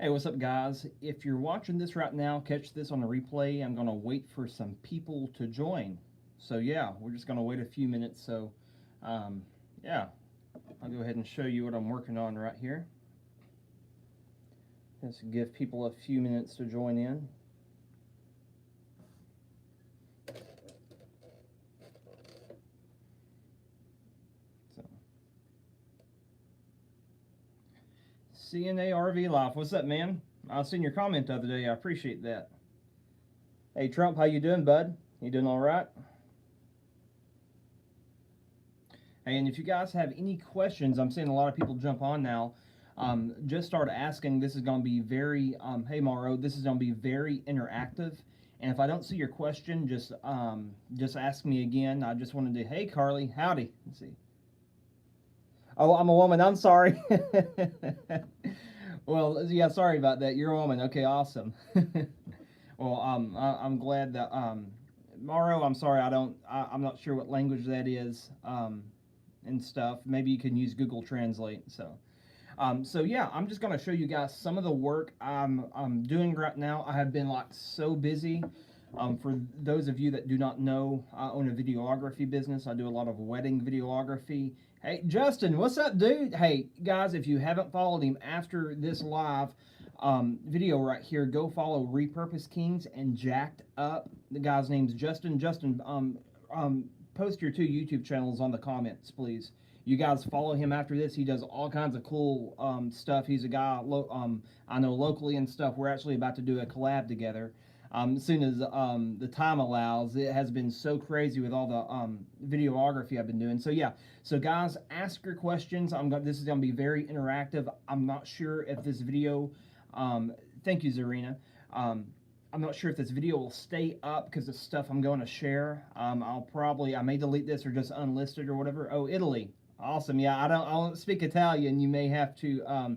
Hey, what's up, guys? If you're watching this right now, catch this on the replay. I'm going to wait for some people to join. So, yeah, we're just going to wait a few minutes. So, yeah, I'll go ahead and show you what I'm working on right here. Just give people a few minutes to join in. So, CNA RV Life, what's up, man? I seen your comment the other day. I appreciate that. Hey, Trump, how you doing, bud? You doing all right? And if you guys have any questions, I'm seeing a lot of people jump on now. Just start asking. This is going to be very, hey Mauro, this is going to be very interactive. And if I don't see your question, just ask me again. I just wanted to, hey Carly, howdy. Let's see. Oh, I'm a woman. I'm sorry. Well, yeah, sorry about that. You're a woman. Okay, awesome. Well, I'm glad that, Mauro, I'm sorry. I'm not sure what language that is. And stuff. Maybe you can use Google Translate. So yeah, I'm just gonna show you guys some of the work I'm doing right now. I have been like so busy. For those of you that do not know, I own a videography business. I do a lot of wedding videography. Hey, Justin, what's up, dude? Hey, guys, if you haven't followed him after this live video right here, go follow Repurpose Kings and Jacked Up. The guy's name's Justin. Justin, post your 2 YouTube channels on the comments, please. You guys follow him after this. He does all kinds of cool stuff. He's a guy I know locally and stuff. We're actually about to do a collab together as soon as the time allows. It has been so crazy with all the videography I've been doing. So yeah, so guys, ask your questions. This is going to be very interactive. I'm not sure if this video, thank you, Zarina. I'm not sure if this video will stay up because it's stuff I'm going to share. I may delete this or just unlist it or whatever. Oh, Italy. Awesome. Yeah, I don't speak Italian. You may have to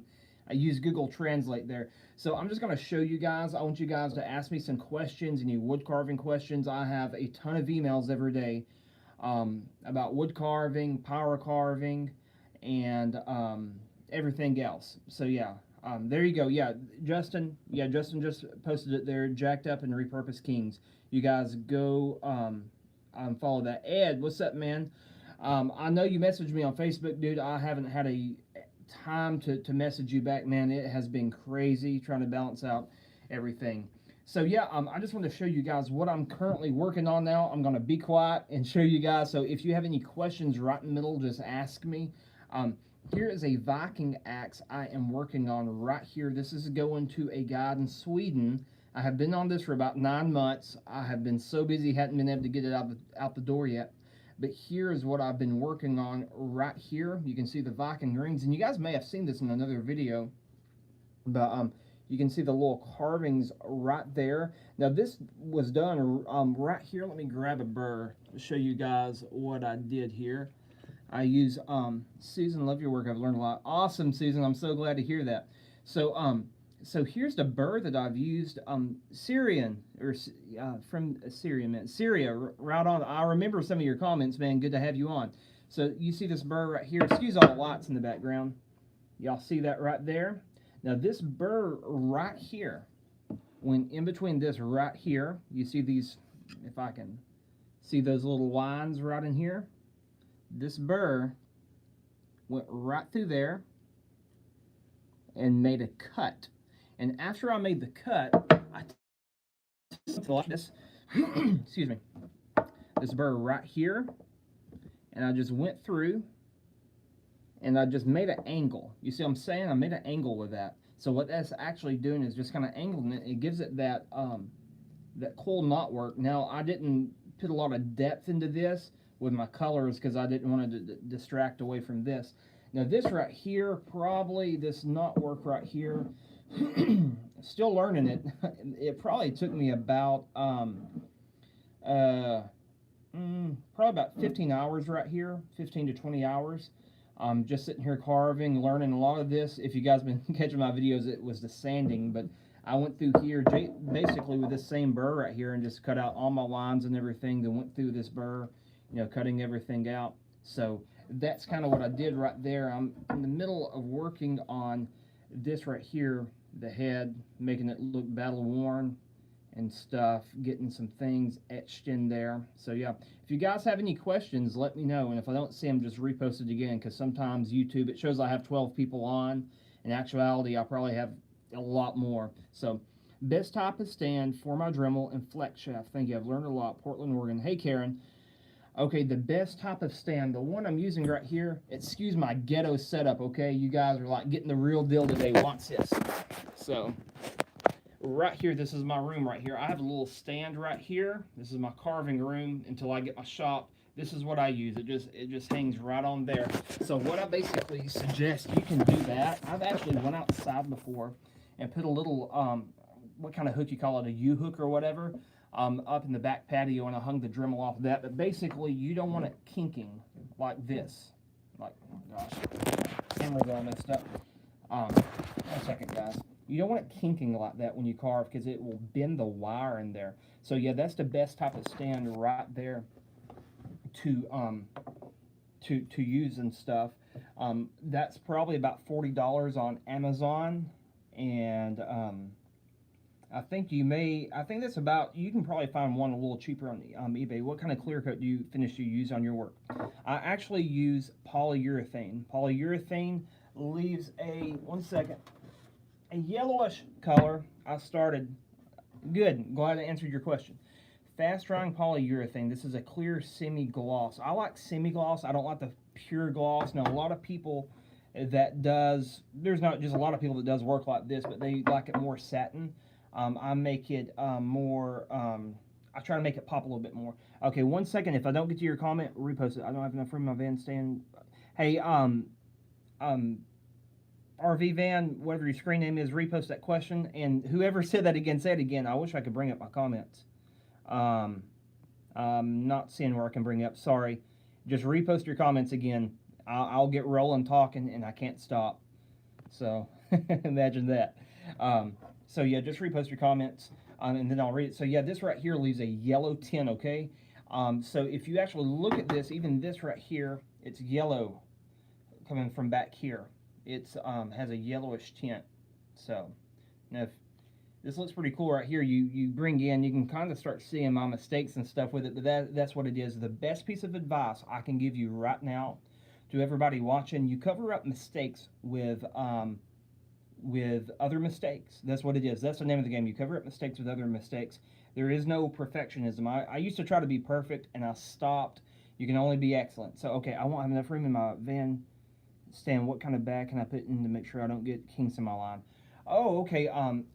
use Google Translate there. So I'm just going to show you guys. I want you guys to ask me some questions, any wood carving questions. I have a ton of emails every day about wood carving, power carving, and everything else. So yeah. There you go. Yeah, Justin. Yeah, Justin just posted it there. Jacked Up and Repurpose Kings. You guys go follow that. Ed, what's up, man? I know you messaged me on Facebook, dude. I haven't had a time to message you back, man. It has been crazy trying to balance out everything. So yeah, I just want to show you guys what I'm currently working on now. I'm gonna be quiet and show you guys. So if you have any questions right in the middle, just ask me. Here is a Viking Axe I am working on right here. This is going to a guy in Sweden. I have been on this for about 9 months. I have been so busy, hadn't been able to get it out the door yet. But here is what I've been working on right here. You can see the Viking rings, and you guys may have seen this in another video. But you can see the little carvings right there. Now this was done right here. Let me grab a burr to show you guys what I did here. I use Susan, love your work. I've learned a lot. Awesome, Susan. I'm so glad to hear that. So here's the burr that I've used. Syrian or from Syria, man. Syria, right on. I remember some of your comments, man. Good to have you on. So you see this burr right here. Excuse all the lights in the background. Y'all see that right there? Now this burr right here, when in between this right here, you see these. If I can see those little lines right in here. This burr went right through there and made a cut. And after I made the cut, I took like this, excuse me, this burr right here, and I just went through and I just made an angle. You see what I'm saying? I made an angle with that. So what that's actually doing is just kind of angling it. It gives it that that cool knot work. Now I didn't put a lot of depth into this with my colors because I didn't want to distract away from this. Now this right here, probably this knot work right here, still learning it. It probably took me about probably about 15 hours right here, 15 to 20 hours. Just sitting here carving, learning a lot of this. If you guys been catching my videos, it was the sanding, but I went through here basically with this same burr right here and just cut out all my lines and everything. Then went through this burr, you know, cutting everything out. So that's kind of what I did right there. I'm in the middle of working on this right here. the head, making it look battle worn and stuff, getting some things etched in there. So yeah, if you guys have any questions, let me know, and if I don't see them, just repost it again, because sometimes YouTube, it shows I have 12 people on. In actuality, I probably have a lot more. So best type of stand for my Dremel and flex shaft. Thank you, I've learned a lot. Portland, Oregon. Hey Karen. Okay, the best type of stand, the one I'm using right here, excuse my ghetto setup, okay? You guys are like getting the real deal today. Watch this. So right here, this is my room right here. I have a little stand right here. This is my carving room until I get my shop. This is what I use. It just hangs right on there. So what I basically suggest, you can do that. I've actually went outside before and put a little what kind of hook you call it, a U-hook or whatever, up in the back patio, and I hung the Dremel off of that. But basically, you don't want it kinking like this. Like, oh gosh, camera's all messed up. 1 second, guys. You don't want it kinking like that when you carve, because it will bend the wire in there. So yeah, that's the best type of stand right there to use and stuff. That's probably about $40 on Amazon, and I think that's about, you can probably find one a little cheaper on eBay. What kind of clear coat finish do you use on your work? I actually use polyurethane. Polyurethane leaves a, 1 second, a yellowish color. Good, glad I answered your question. Fast drying polyurethane. This is a clear semi-gloss. I like semi-gloss. I don't like the pure gloss. Now, a lot of people there's not just a lot of people that does work like this, but they like it more satin. I make it more, I try to make it pop a little bit more. Okay, 1 second. If I don't get to your comment, repost it. I don't have enough room in my van stand. Hey, RV van, whatever your screen name is, repost that question. And whoever said that again, say it again. I wish I could bring up my comments. I'm not seeing where I can bring up. Sorry. Just repost your comments again. I'll get rolling talking, and I can't stop. So imagine that. So yeah, just repost your comments, and then I'll read it. So yeah, this right here leaves a yellow tint, okay? So if you actually look at this, even this right here, it's yellow coming from back here. It's has a yellowish tint. So now if this looks pretty cool right here, you bring in, you can kind of start seeing my mistakes and stuff with it, but that's what it is. The best piece of advice I can give you right now to everybody watching, you cover up mistakes with other mistakes. That's what it is. That's the name of the game. You cover up mistakes with other mistakes. There is no perfectionism. I used to try to be perfect, and I stopped. You can only be excellent. So, okay, I won't have enough room in my van stand. What kind of bag can I put in to make sure I don't get kinks in my line? Oh, okay,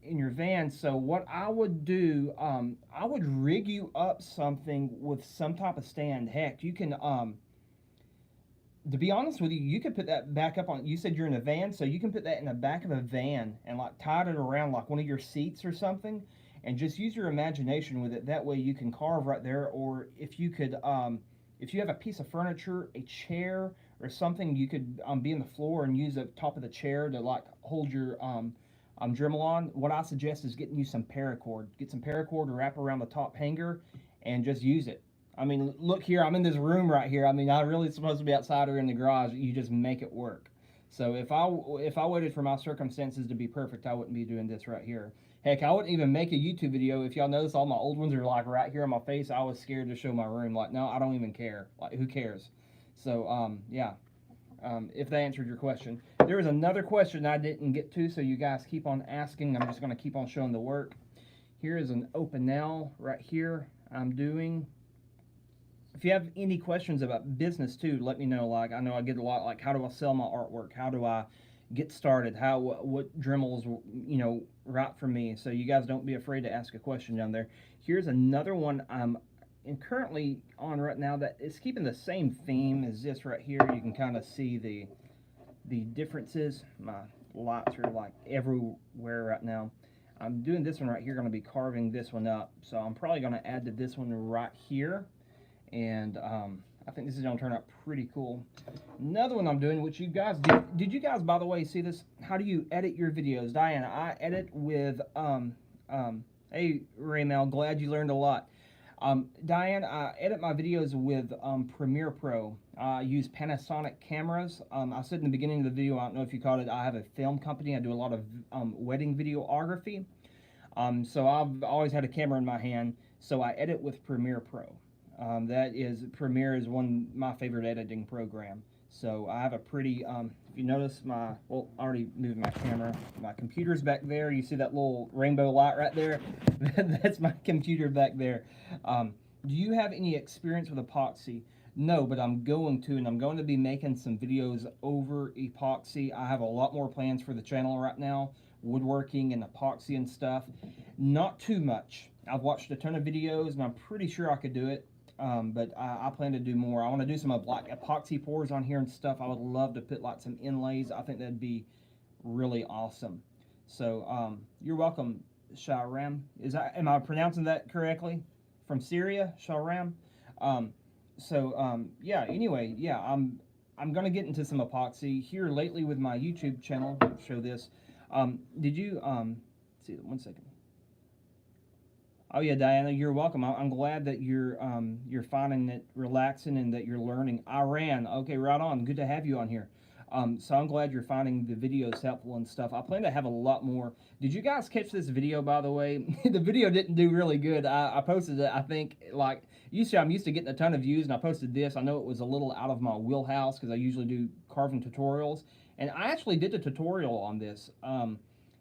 in your van. So what I would do, I would rig you up something with some type of stand. Heck, you can, to be honest with you, you could put that back up on, you said you're in a van, so you can put that in the back of a van and like tie it around like one of your seats or something, and just use your imagination with it. That way you can carve right there. Or if you could, if you have a piece of furniture, a chair or something, you could be in the floor and use the top of the chair to like hold your Dremel on. What I suggest is getting you some paracord. Get some paracord to wrap around the top hanger and just use it. I mean, look here, I'm in this room right here. I mean, I'm really supposed to be outside or in the garage. You just make it work. So if I waited for my circumstances to be perfect, I wouldn't be doing this right here. Heck, I wouldn't even make a YouTube video. If y'all notice, all my old ones are like right here on my face. I was scared to show my room. Like, no, I don't even care. Like, who cares? So, yeah. If that answered your question. There was another question I didn't get to, so you guys keep on asking. I'm just going to keep on showing the work. Here is an open nail right here I'm doing. If you have any questions about business too, let me know. Like, I know I get a lot, like, how do I sell my artwork? How do I get started? What Dremels, right for me? So you guys don't be afraid to ask a question down there. Here's another one I'm currently on right now that is keeping the same theme as this right here. You can kind of see the differences. My lights are like everywhere right now. I'm doing this one right here, going to be carving this one up. So I'm probably going to add to this one right here. And I think this is going to turn out pretty cool. Another one I'm doing, which you guys did you guys, by the way, see this? How do you edit your videos? Diana, I edit with, hey, Raymel, glad you learned a lot. Diane, I edit my videos with Premiere Pro. I use Panasonic cameras. I said in the beginning of the video, I don't know if you caught it, I have a film company. I do a lot of wedding videography. So I've always had a camera in my hand, so I edit with Premiere Pro. Premiere is one of my favorite editing program. So I have a pretty, if you notice I already moved my camera. My computer's back there. You see that little rainbow light right there? That's my computer back there. Do you have any experience with epoxy? No, but I'm going to, and I'm going to be making some videos over epoxy. I have a lot more plans for the channel right now, woodworking and epoxy and stuff. Not too much. I've watched a ton of videos, and I'm pretty sure I could do it. But I plan to do more. I want to do some like epoxy pours on here and stuff. I would love to put like some inlays. I think that'd be really awesome. So you're welcome, Shahram. Am I pronouncing that correctly? From Syria, Shahram. Yeah. Anyway, yeah. I'm gonna get into some epoxy here lately with my YouTube channel. I'll show this. Did you see? 1 second. Oh yeah, Diana, you're welcome. I'm glad that you're finding it relaxing and that you're learning. Iran, okay, right on. Good to have you on here. So I'm glad you're finding the videos helpful and stuff. I plan to have a lot more. Did you guys catch this video, by the way? The video didn't do really good. I posted it, I think, like, I'm used to getting a ton of views, and I posted this. I know it was a little out of my wheelhouse because I usually do carving tutorials. And I actually did a tutorial on this.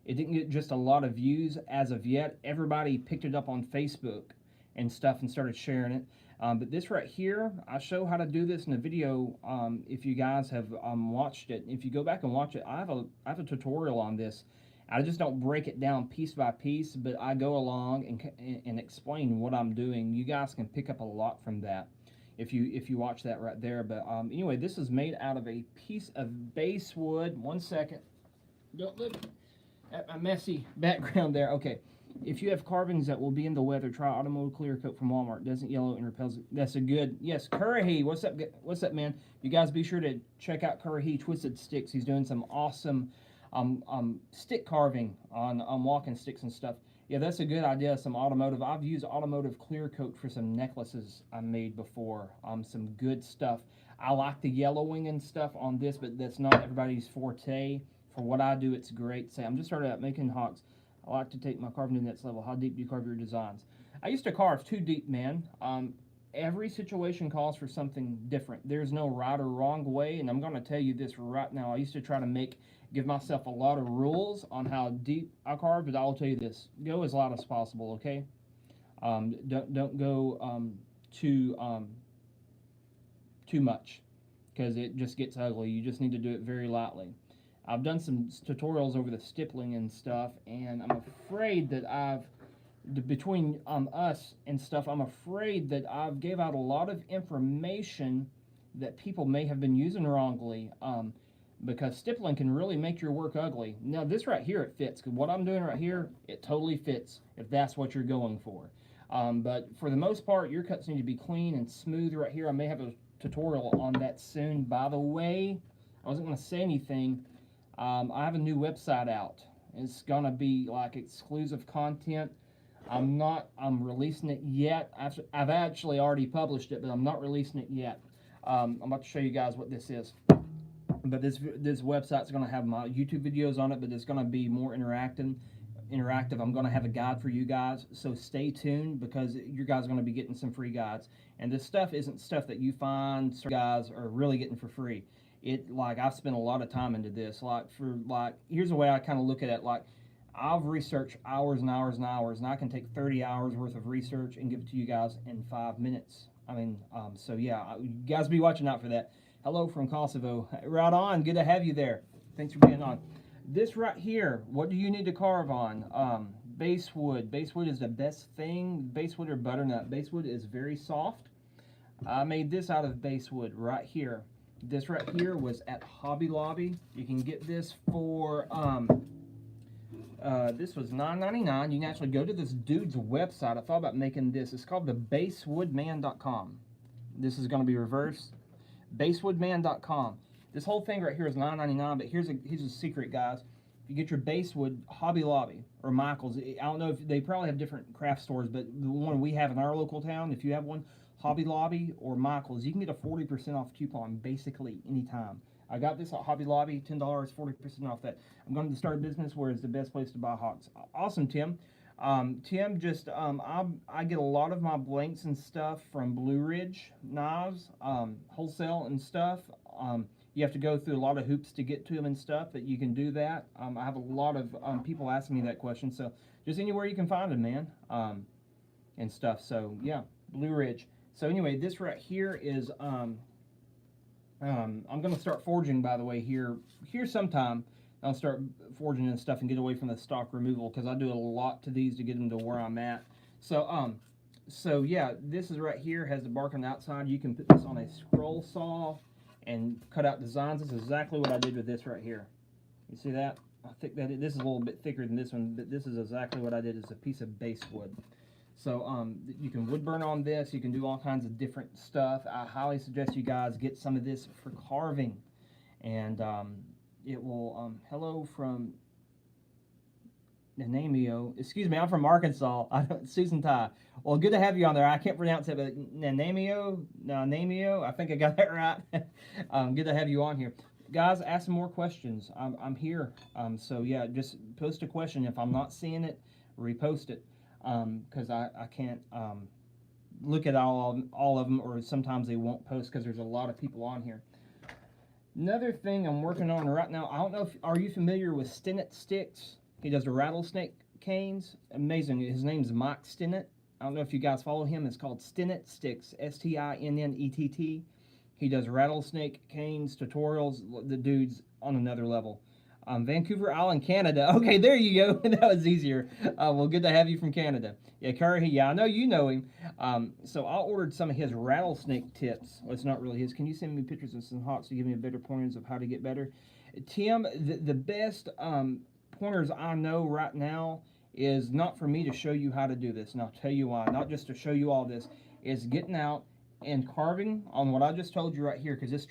It didn't get just a lot of views as of yet. Everybody picked it up on Facebook and stuff and started sharing it. But this right here, I show how to do this in a video. If you guys have watched it, if you go back and watch it, I have a tutorial on this. I just don't break it down piece by piece, but I go along and explain what I'm doing. You guys can pick up a lot from that if you watch that right there. But anyway, this is made out of a piece of basswood. 1 second. Don't look at my messy background there. Okay. If you have carvings that will be in the weather, try Automotive Clear Coat from Walmart. Doesn't yellow and repels. That's a good. Yes, Currahy. What's up? What's up, man? You guys be sure to check out Currahy Twisted Sticks. He's doing some awesome stick carving on walking sticks and stuff. Yeah, that's a good idea. Some Automotive. I've used Automotive Clear Coat for some necklaces I made before. Some good stuff. I like the yellowing and stuff on this, but that's not everybody's forte. For what I do, it's great. Say, I'm just started out making hawks. I like to take my carving to the next level. How deep do you carve your designs? I used to carve too deep, man. Every situation calls for something different. There's no right or wrong way, and I'm going to tell you this right now. I used to try to give myself a lot of rules on how deep I carve, but I'll tell you this: go as loud as possible, okay? Don't go too much, because it just gets ugly. You just need to do it very lightly. I've done some tutorials over the stippling and stuff, and I'm afraid that between us and stuff, I'm afraid that I've gave out a lot of information that people may have been using wrongly, because stippling can really make your work ugly. Now, this right here, it fits. What I'm doing right here, it totally fits, if that's what you're going for. But for the most part, your cuts need to be clean and smooth right here. I may have a tutorial on that soon. By the way, I wasn't going to say anything. I have a new website out. It's gonna be like exclusive content. I'm releasing it yet. I've actually already published it, but I'm not releasing it yet. I'm about to show you guys what this is. But this website's gonna have my YouTube videos on it, but it's gonna be more interactive. I'm gonna have a guide for you guys, so stay tuned, because you guys are gonna be getting some free guides. And this stuff isn't stuff that you find guys are really getting for free. I've spent a lot of time into this. Here's the way I kind of look at it. Like, I've researched hours and hours and hours, and I can take 30 hours worth of research and give it to you guys in 5 minutes. I mean, so yeah, you guys be watching out for that. Hello from Kosovo. Right on. Good to have you there. Thanks for being on. This right here, what do you need to carve on? Basswood. Basswood is the best thing. Basswood or butternut. Basswood is very soft. I made this out of basswood right here. This right here was at Hobby Lobby. You can get this for, this was $9.99. You can actually go to this dude's website. I thought about making this. It's called thebasswoodman.com. This is going to be reversed. Basswoodman.com. This whole thing right here is $9.99, but here's a secret, guys. if you get your base wood, Hobby Lobby or Michael's, I don't know if they probably have different craft stores, but the one we have in our local town, if you have one, Hobby Lobby or Michael's, you can get a 40% off coupon basically anytime. I got this at Hobby Lobby, $10, 40% off that. I'm going to start a business where it's the best place to buy hogs. Awesome, Tim. Tim, just I get a lot of my blanks and stuff from Blue Ridge Knives, wholesale and stuff. You have to go through a lot of hoops to get to them and stuff, but you can do that. I have a lot of people asking me that question, so just anywhere you can find them, man, and stuff. So yeah, Blue Ridge. So anyway, this right here is I'm gonna start forging, by the way, here sometime. I'll start forging and stuff and get away from the stock removal because I do a lot to these to get them to where I'm at. So yeah, this is right here, has the bark on the outside. You can put this on a scroll saw and cut out designs. This is exactly what I did with this right here. You see that? I think that this is a little bit thicker than this one, but this is exactly what I did. It's a piece of base wood. So you can wood burn on this. You can do all kinds of different stuff. I highly suggest you guys get some of this for carving. And it will, hello from Nanamio. Excuse me, I'm from Arkansas. Susan Ty. Well, good to have you on there. I can't pronounce it, but Nanamio, I think I got that right. Good to have you on here. Guys, ask some more questions. I'm here. So yeah, just post a question. If I'm not seeing it, repost it. Because I can't look at all of them, or sometimes they won't post because there's a lot of people on here. Another thing I'm working on right now, I don't know if, are you familiar with Stinnett Sticks? He does the rattlesnake canes. Amazing. His name's Mike Stinnett. I don't know if you guys follow him. It's called Stinnett Sticks, Stinnett. He does rattlesnake canes, tutorials. The dude's on another level. Vancouver Island, Canada. Okay, there you go. That was easier. Well, good to have you from Canada. Yeah, Curry, yeah, I know you know him. So I ordered some of his rattlesnake tips. Well, it's not really his. Can you send me pictures of some hawks to give me a better pointers of how to get better? Tim, the best pointers I know right now is not for me to show you how to do this, and I'll tell you why. Not just to show you all this, is getting out and carving on what I just told you right here, because this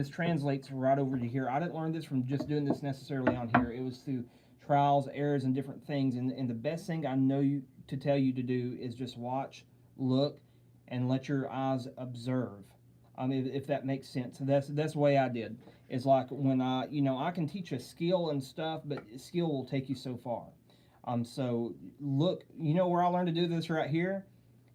translates right over to here. I didn't learn this from just doing this necessarily on here. It was through trials, errors, and different things. And the best thing I know to tell you to do is just watch, look, and let your eyes observe. If that makes sense. That's the way I did. It's like when I can teach a skill and stuff, but skill will take you so far. So look, where I learned to do this right here?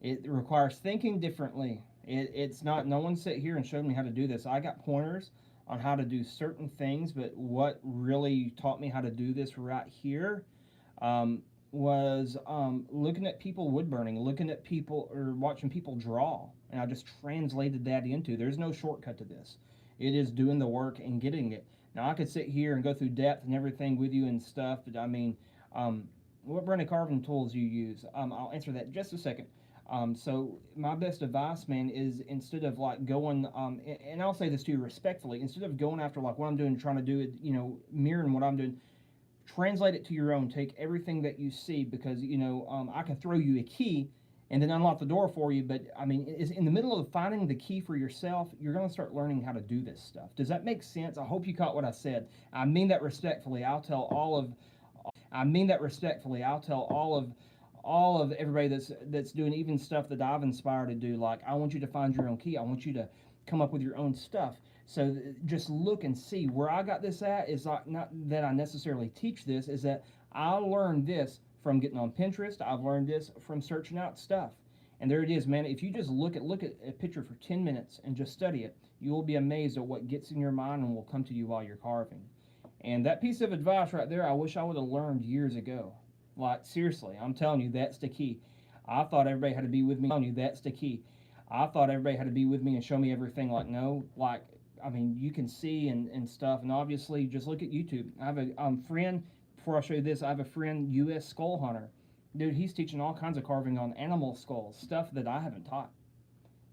It requires thinking differently. It's not, no one sat here and showed me how to do this. I got pointers on how to do certain things, but what really taught me how to do this right here was looking at people wood burning, looking at people, or watching people draw, and I just translated that into. There's no shortcut to this. It is doing the work and getting it. Now I could sit here and go through depth and everything with you and stuff, but I mean, what brand of carving tools you use? I'll answer that in just a second. So my best advice, man, is instead of like going, and I'll say this to you respectfully, instead of going after like what I'm doing, trying to do it, mirroring what I'm doing, translate it to your own. Take everything that you see, because I can throw you a key and then unlock the door for you, but I mean, is in the middle of finding the key for yourself, you're going to start learning how to do this stuff. Does that make sense? I hope you caught what I said. I mean that respectfully. I'll tell all of everybody that's doing even stuff that I've inspired to do. Like, I want you to find your own key. I want you to come up with your own stuff. So just look and see where I got this at. Is like, not that I necessarily teach this, is that I learned this from getting on Pinterest. I've learned this from searching out stuff. And there it is, man. If you just look at a picture for 10 minutes and just study it, you will be amazed at what gets in your mind and will come to you while you're carving. And that piece of advice right there, I wish I would have learned years ago. Like, seriously, I'm telling you, that's the key. I thought everybody had to be with me. I'm telling you, that's the key. I thought everybody had to be with me and show me everything. Like, no. Like, I mean, you can see and stuff. And obviously, just look at YouTube. I have a friend, before I show you this, I have a friend, U.S. Skull Hunter. Dude, he's teaching all kinds of carving on animal skulls, stuff that I haven't taught.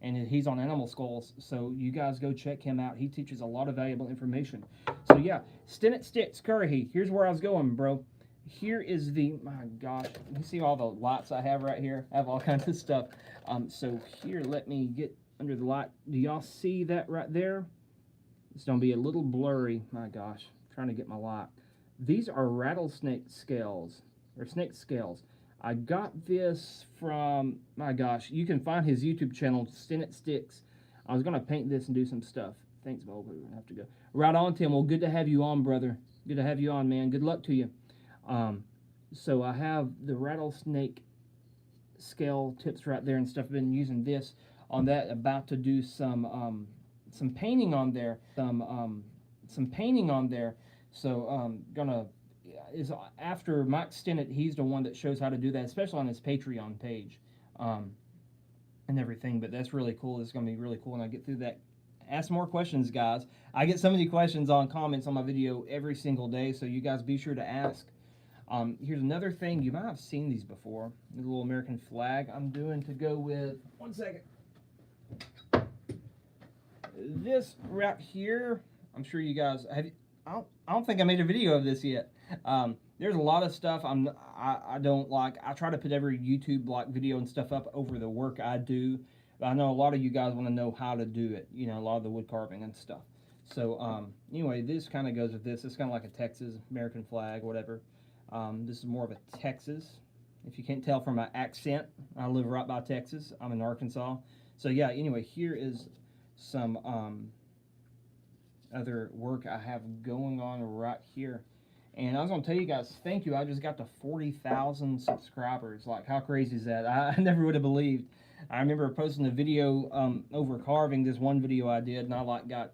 And he's on animal skulls, so you guys go check him out. He teaches a lot of valuable information. So, yeah, Stinnett Sticks, Curry. Here's where I was going, bro. Here is my gosh, you see all the lights I have right here? I have all kinds of stuff. So here, let me get under the light. Do y'all see that right there? It's going to be a little blurry. My gosh, I'm trying to get my light. These are rattlesnake scales, or snake scales. I got this from, my gosh, you can find his YouTube channel, Stinnett Sticks. I was going to paint this and do some stuff. Thanks, Bo. We have to go. Right on, Tim. Well, good to have you on, brother. Good to have you on, man. Good luck to you. So I have the rattlesnake scale tips right there and stuff. I've been using this on that. About to do some painting on there. Some painting on there. So gonna is after Mike Stinnett. He's the one that shows how to do that, especially on his Patreon page, and everything. But that's really cool. It's gonna be really cool, and I get through that. Ask more questions, guys. I get so many questions on comments on my video every single day, so you guys be sure to ask. Here's another thing. You might have seen these before. The little American flag I'm doing to go with. One second. This right here. I'm sure you guys have. I don't think I made a video of this yet. There's a lot of stuff I don't like. I try to put every YouTube like video and stuff up over the work I do. But I know a lot of you guys want to know how to do it. You know, a lot of the wood carving and stuff. So anyway, this kind of goes with this. It's kind of like a Texas American flag, whatever. This is more of a Texas. If you can't tell from my accent, I live right by Texas. I'm in Arkansas. So yeah, anyway, here is some other work I have going on right here. And I was going to tell you guys, thank you. I just got to 40,000 subscribers. Like, how crazy is that? I never would have believed. I remember posting a video over carving, this one video I did, and I like got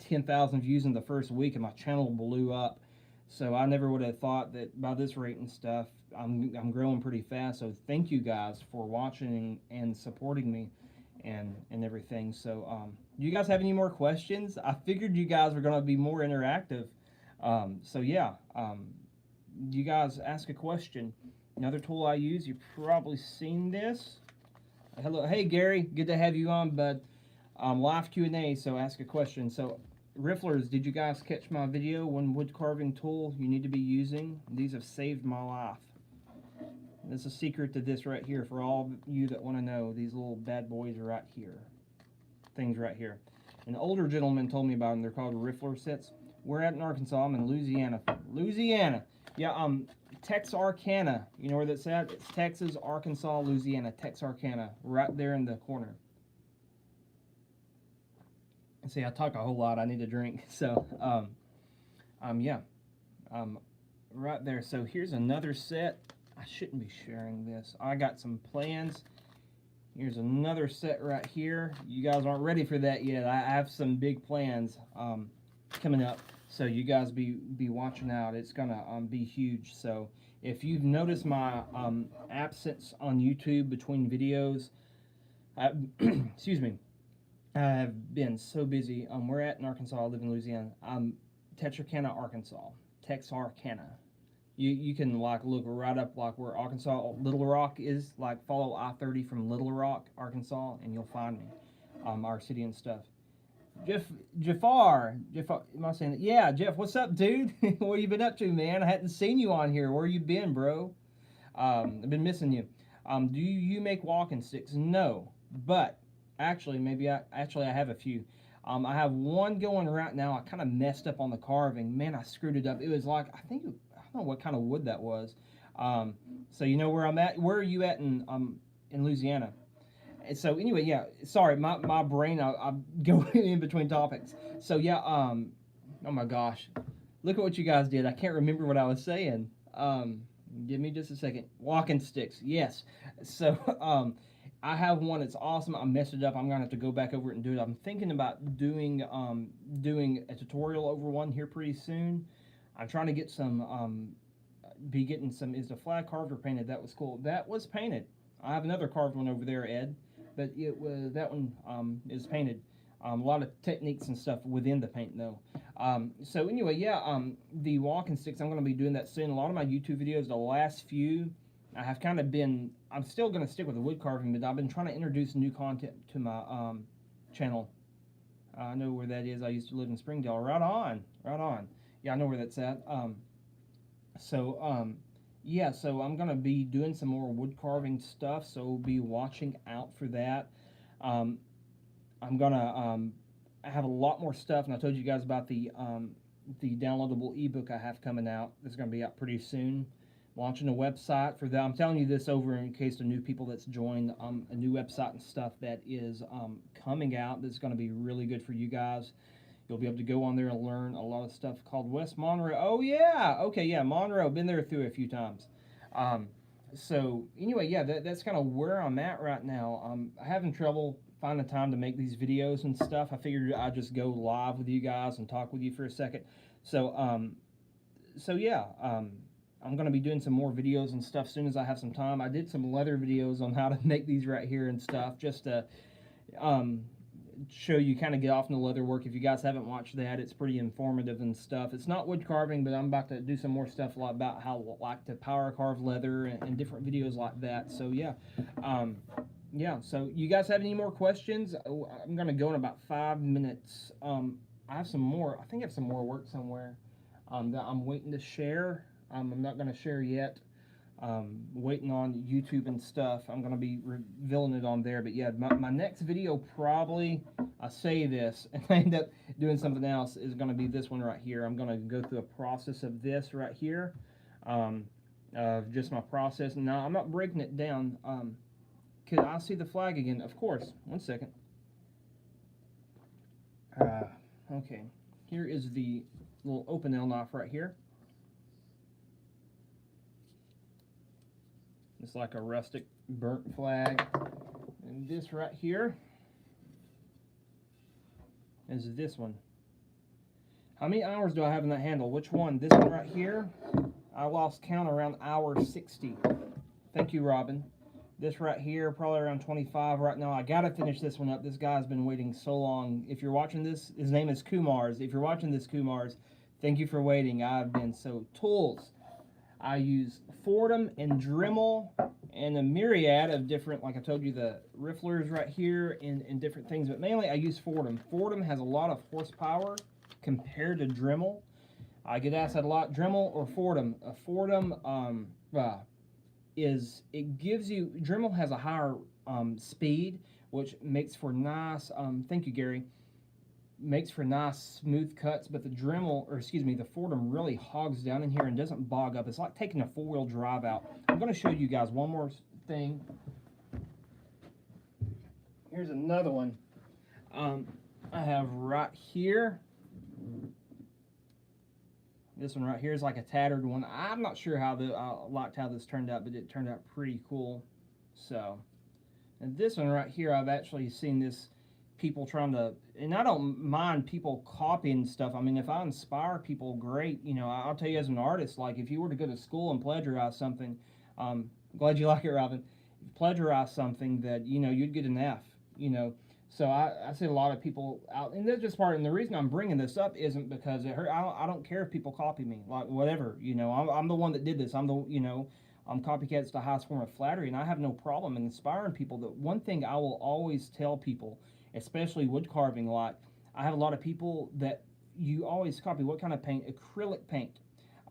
10,000 views in the first week, and my channel blew up. So I never would have thought that by this rate and stuff, I'm growing pretty fast. So thank you guys for watching and supporting me and everything. So do you guys have any more questions? I figured you guys were going to be more interactive. So yeah, you guys ask a question. Another tool I use, you've probably seen this. Hello, hey Gary, good to have you on, bud. Live Q&A, so ask a question. So Riddlers, did you guys catch my video? One wood carving tool you need to be using. These have saved my life. There's a secret to this right here for all of you that want to know. These little bad boys are right here. Things right here. An older gentleman told me about them. They're called Riddler sets. We're at in Arkansas. I'm in Louisiana. Louisiana. Yeah, Texarkana. You know where that's at? It's Texas, Arkansas, Louisiana. Texarkana. Right there in the corner. See, I talk a whole lot. I need a drink. So, yeah. Right there. So here's another set. I shouldn't be sharing this. I got some plans. Here's another set right here. You guys aren't ready for that yet. I have some big plans coming up. So you guys be watching out. It's gonna be huge. So if you've noticed my absence on YouTube between videos, excuse me, I have been so busy. We're at in Arkansas. I live in Louisiana. Texarkana, Arkansas. Texarkana. You can like look right up like where Arkansas, Little Rock is. Like follow I-30 from Little Rock, Arkansas, and you'll find me, our city and stuff. Jafar, am I saying that? Yeah, Jeff, what's up, dude? What you been up to, man? I hadn't seen you on here. Where you been, bro? I've been missing you. Do you make walking sticks? No, but actually, I have a few. I have one going right now. I kind of messed up on the carving. Man, I screwed it up. It was like, I don't know what kind of wood that was. So you know where I'm at? Where are you at in Louisiana? And so anyway, yeah, sorry, my brain, I'm going in between topics. So yeah, oh my gosh, look at what you guys did. I can't remember what I was saying. Give me just a second. Walking sticks, yes. So I have one that's awesome. I messed it up. I'm gonna have to go back over it and do it. I'm thinking about doing a tutorial over one here pretty soon. I'm trying to get some, is the flag carved or painted? That was cool. That was painted. I have another carved one over there, Ed, but that one is painted. A lot of techniques and stuff within the paint though. So anyway, yeah, the walking sticks, I'm going to be doing that soon. A lot of my YouTube videos, the last few, I have kind of been, I'm still going to stick with the wood carving, but I've been trying to introduce new content to my channel. I know where that is. I used to live in Springdale. Right on, right on. Yeah, I know where that's at. Yeah, so I'm going to be doing some more wood carving stuff, so be watching out for that. I'm going to have a lot more stuff, and I told you guys about the the downloadable ebook I have coming out. It's going to be out pretty soon. Launching a website for that. I'm telling you this over in case the new people that's joined, a new website and stuff that is coming out that's going to be really good for you guys. You'll be able to go on there and learn a lot of stuff called West Monroe. Oh, yeah. Okay, yeah, Monroe. Been there through a few times. So, anyway, yeah, that's kind of where I'm at right now. I'm having trouble finding time to make these videos and stuff. I figured I'd just go live with you guys and talk with you for a second. So, yeah, I'm going to be doing some more videos and stuff as soon as I have some time. I did some leather videos on how to make these right here and stuff, just to show you, kind of get off in the leather work. If you guys haven't watched that, it's pretty informative and stuff. It's not wood carving, but I'm about to do some more stuff about how I like to power carve leather and different videos like that. So yeah, yeah. So you guys have any more questions? I'm gonna go in about 5 minutes. I have some more. I think I have some more work somewhere that I'm waiting to share. I'm not gonna share yet. Waiting on YouTube and stuff. I'm going to be revealing it on there. But yeah, my next video probably, I say this and I end up doing something else, is going to be this one right here. I'm going to go through a process of this right here. Just my process. Now, I'm not breaking it down. Could I see the flag again? Of course. One second. Okay. Here is the little open L knife right here. It's like a rustic Berk Flag. And this right here is this one. How many hours do I have in that handle? Which one? This one right here? I lost count around hour 60. Thank you, Robin. This right here, probably around 25 right now. I gotta finish this one up. This guy's been waiting so long. If you're watching this, his name is Kumars. If you're watching this, Kumars, thank you for waiting. I've been so... Tools. I use Fordham and Dremel and a myriad of different, like I told you, the Riddlers right here and different things, but mainly I use Fordham. Fordham has a lot of horsepower compared to Dremel. I get asked that a lot, Dremel or Fordham. Fordham it gives you, Dremel has a higher speed, which makes for nice, thank you, Gary, makes for nice smooth cuts, but the the Fordham really hogs down in here and doesn't bog up. It's like taking a four-wheel drive out. I'm going to show you guys one more thing. Here's another one. I have right here. This one right here is like a tattered one. I'm not sure how I liked how this turned out, but it turned out pretty cool. So, and this one right here, I've actually seen this people trying to, and I don't mind people copying stuff. I mean, if I inspire people, great. You know, I'll tell you as an artist, like if you were to go to school and plagiarize something, glad you like it, Robin. Plagiarize something that, you know, you'd get an F, you know. So I see a lot of people out, and that's just part, and the reason I'm bringing this up isn't because it hurt. I don't care if people copy me, like whatever, you know. I'm the one that did this. I'm the, you know, copycat's the highest form of flattery, and I have no problem in inspiring people. That one thing I will always tell people, especially wood carving, like I have a lot of people that you always copy. What kind of paint? Acrylic paint.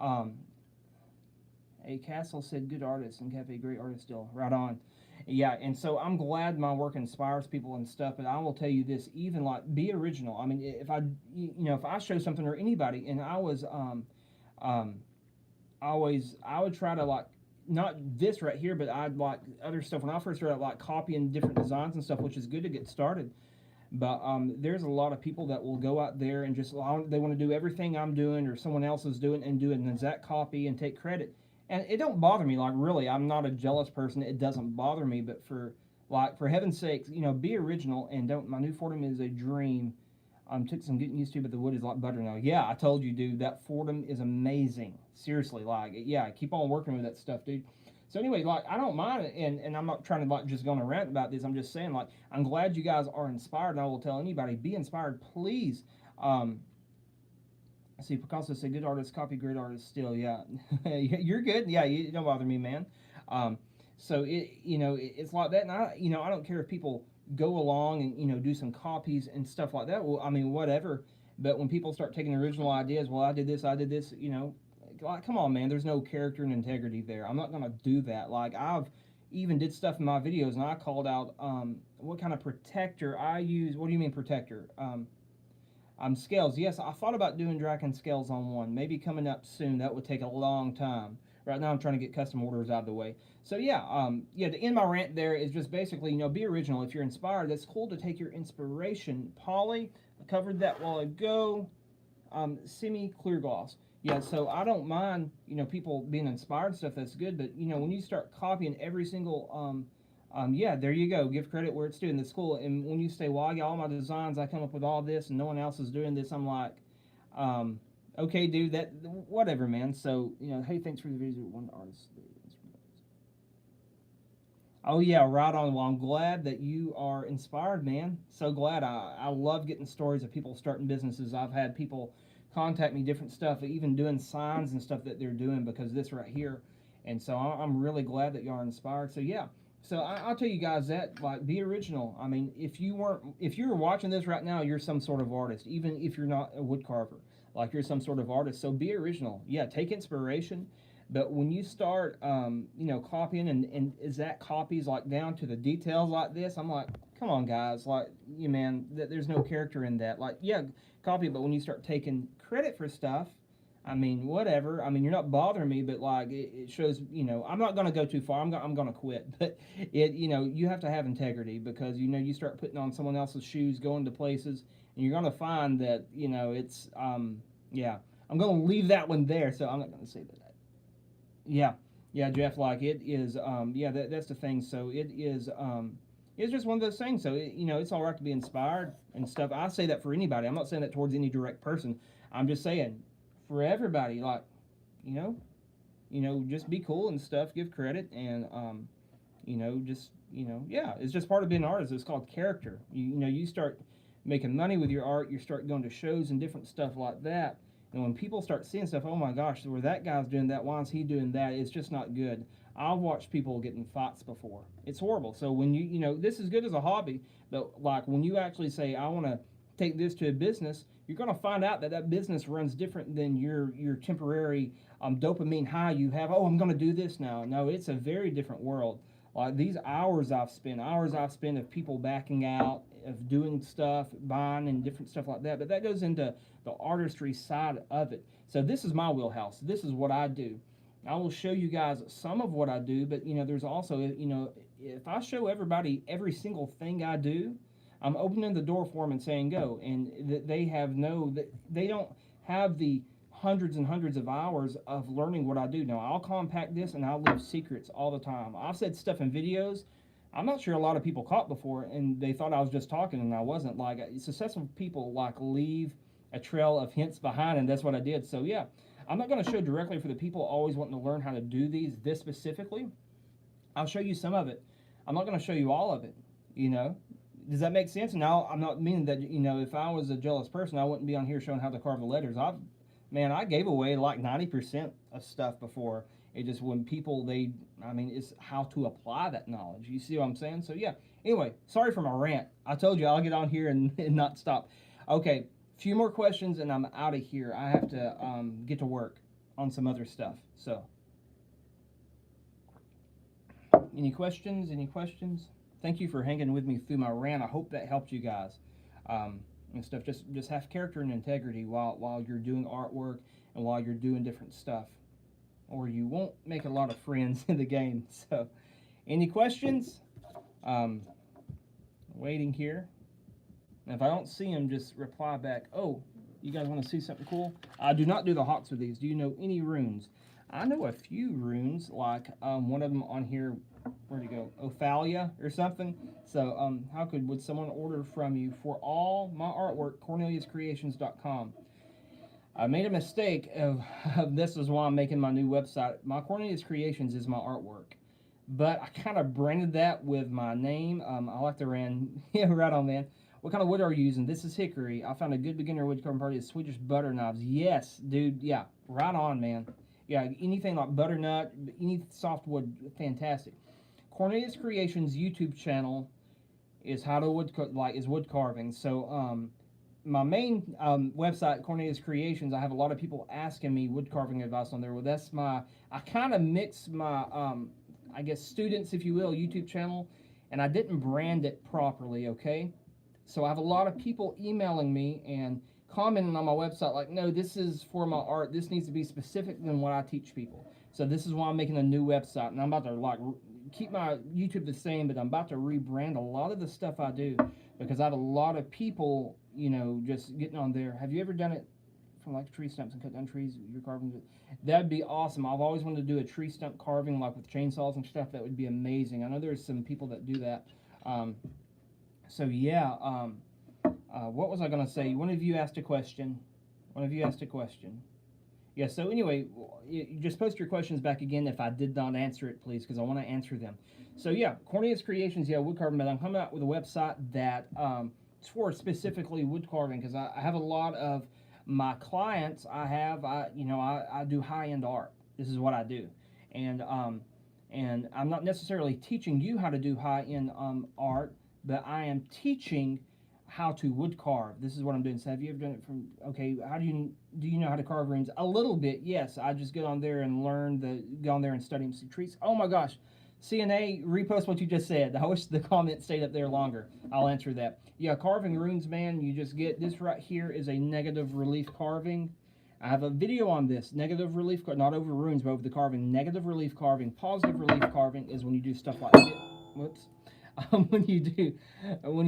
A Castle said good artist and Cafe great artist still. Right on. Yeah, and so I'm glad my work inspires people and stuff, but I will tell you this, even like be original. I mean, if I, you know, if I show something or anybody, and I would try to like, not this right here, but I'd like other stuff. When I first started like copying different designs and stuff, which is good to get started. But there's a lot of people that will go out there and just, they want to do everything I'm doing or someone else is doing and do an exact copy and take credit. And it don't bother me, like really, I'm not a jealous person. It doesn't bother me, but for heaven's sakes, you know, be original and don't, my new Fordham is a dream. Took some getting used to, but the wood is like butter now. Yeah, I told you, dude, that Fordham is amazing. Seriously, like, yeah, keep on working with that stuff, dude. So anyway, like, I don't mind it, and I'm not trying to, like, just go on a rant about this. I'm just saying, like, I'm glad you guys are inspired, and I will tell anybody, be inspired, please. I see Picasso said, good artist, copy, great artist still, yeah. You're good, yeah, you don't bother me, man. So, you know, it's like that, and I don't care if people go along and, you know, do some copies and stuff like that. Well, I mean, whatever. But when people start taking original ideas, well, I did this, you know, like, come on, man, there's no character and integrity there. I'm not going to do that. Like, I've even did stuff in my videos, and I called out what kind of protector I use. What do you mean protector? Scales, yes, I thought about doing Draken scales on one. Maybe coming up soon. That would take a long time. Right now, I'm trying to get custom orders out of the way. So yeah, yeah. To end my rant there is just basically, be original. If you're inspired, that's cool to take your inspiration. Poly, I covered that while ago. Semi clear gloss. Yeah, so I don't mind, people being inspired and stuff. That's good, but when you start copying every single, yeah, there you go. Give credit where it's due, and that's cool. And when you say, "Well, I got all my designs, I come up with all this, and no one else is doing this," I'm like, um, okay, dude, that whatever, man. So hey, thanks for the video. One artist. Oh yeah, right on. Well, I'm glad that you are inspired, man. So glad. I love getting stories of people starting businesses. I've had people contact me, different stuff, even doing signs and stuff that they're doing because of this right here. And so I'm really glad that you are inspired. So yeah. So I'll tell you guys that, like, be original. I mean, if you were watching this right now, you're some sort of artist. Even if you're not a wood carver, like, you're some sort of artist. So be original. Yeah, take inspiration. But when you start, copying, and is that copies like down to the details like this, I'm like, come on, guys, like, man, there's no character in that. Like, yeah, copy, but when you start taking credit for stuff, I mean, whatever. I mean, you're not bothering me, but like, it shows, I'm not gonna go too far. I'm gonna quit. But you have to have integrity because you start putting on someone else's shoes, going to places, and you're gonna find that it's yeah. I'm gonna leave that one there, so I'm not gonna say that. Yeah, yeah, Jeff. Like, it is. Yeah, that's the thing. So it is. It's just one of those things. So it's all right to be inspired and stuff. I say that for anybody. I'm not saying that towards any direct person. I'm just saying for everybody. Like, you know, just be cool and stuff. Give credit and just yeah. It's just part of being an artist. It's called character. You start making money with your art. You start going to shows and different stuff like that. And when people start seeing stuff, oh my gosh, where that guy's doing that, why is he doing that? It's just not good. I've watched people get in fights before. It's horrible. So when this is good as a hobby, but like when you actually say, I want to take this to a business, you're going to find out that business runs different than your temporary dopamine high you have. Oh, I'm going to do this now. No, it's a very different world. Like these hours I've spent of people backing out, of doing stuff, buying and different stuff like that. But that goes into the artistry side of it. So this is my wheelhouse. This is what I do. I will show you guys some of what I do, but there's also, if I show everybody every single thing I do, I'm opening the door for them and saying go. And they don't have the hundreds and hundreds of hours of learning what I do. Now, I'll compact this and I'll leave secrets all the time. I've said stuff in videos I'm not sure a lot of people caught before, and they thought I was just talking, and I wasn't. Like, successful people, like, leave a trail of hints behind, and that's what I did. So, yeah, I'm not going to show directly for the people always wanting to learn how to do this specifically. I'll show you some of it. I'm not going to show you all of it, Does that make sense? Now, I'm not meaning that, if I was a jealous person, I wouldn't be on here showing how to carve the letters. I gave away like 90% of stuff before. It just when people, it's how to apply that knowledge. You see what I'm saying? So, yeah. Anyway, sorry for my rant. I told you I'll get on here and not stop. Okay, few more questions and I'm out of here. I have to get to work on some other stuff. So, any questions? Any questions? Thank you for hanging with me through my rant. I hope that helped you guys. And stuff. Just have character and integrity while you're doing artwork and while you're doing different stuff, or you won't make a lot of friends in the game. So, any questions? Waiting here. And if I don't see them, just reply back. Oh, you guys want to see something cool? I do not do the hawks with these. Do you know any runes? I know a few runes, like one of them on here. Where'd it go? Ophalia or something. So would someone order from you for all my artwork? CorneliusCreations.com. I made a mistake of this is why I'm making my new website. My Cornelius Creations is my artwork, but I kind of branded that with my name. I like to yeah, right on, man. What kind of wood are you using? This is hickory. I found a good beginner wood carving party is Swedish butter knives. Yes, dude. Yeah, right on, man. Yeah, anything like butternut, any softwood, fantastic. Cornelius Creations YouTube channel is wood carving. So my main website, Cornelius Creations, I have a lot of people asking me wood carving advice on there. Well, I kind of mix my I guess students, if you will, YouTube channel, and I didn't brand it properly. Okay, so I have a lot of people emailing me and commenting on my website like, no, this is for my art. This needs to be specific than what I teach people. So this is why I'm making a new website, and I'm about to like keep my YouTube the same, but I'm about to rebrand a lot of the stuff I do because I have a lot of people, you know, just getting on there. Have you ever done it from like tree stumps and cut down trees? You're carving. That'd be awesome. I've always wanted to do a tree stump carving like with chainsaws and stuff. That would be amazing. I know there's some people that do that. So yeah. What was I going to say? One of you asked a question. Yeah, so anyway, you just post your questions back again if I did not answer it, please, because I want to answer them. So yeah, Cornelius Creations, yeah, wood carving, but I'm coming out with a website that it's for specifically wood carving, because I have a lot of my clients, I do high-end art. This is what I do. And I'm not necessarily teaching you how to do high-end art, but I am teaching how to wood carve. This is what I'm doing. So have you ever done it from, okay, how do you know how to carve runes? A little bit, yes. I just get on there and go on there and study some trees. Oh my gosh, CNA, repost what you just said. I wish the comment stayed up there longer. I'll answer that. Yeah, carving runes, man, you just get, this right here is a negative relief carving. I have a video on this, negative relief, not over runes, but over the carving. Negative relief carving, positive relief carving is when you do stuff like this. Whoops. When you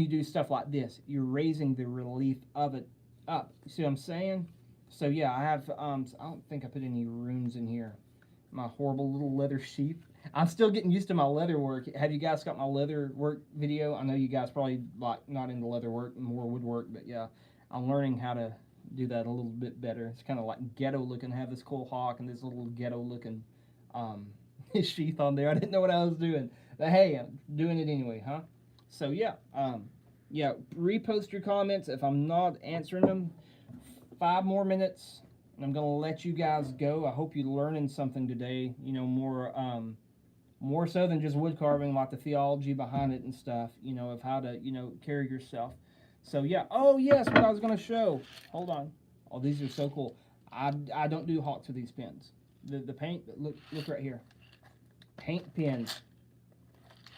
do stuff like this, you're raising the relief of it up. See what I'm saying? So yeah, I have I don't think I put any runes in here. My horrible little leather sheath. I'm still getting used to my leather work. Have you guys got my leather work video? I know you guys probably like not into leather work, more woodwork, but yeah, I'm learning how to do that a little bit better. It's kind of like ghetto looking. I have this cool hawk and this little ghetto looking sheath on there. I didn't know what I was doing. But hey, I'm doing it anyway, huh? So yeah, yeah, repost your comments if I'm not answering them. 5 more minutes, and I'm gonna let you guys go. I hope you're learning something today. You know, more so than just wood carving, like the theology behind it and stuff. You know, of how to, you know, carry yourself. So yeah. Oh yes, what I was gonna show. Hold on. Oh, these are so cool. I don't do hawks with these pins. The paint. Look right here. Paint pins.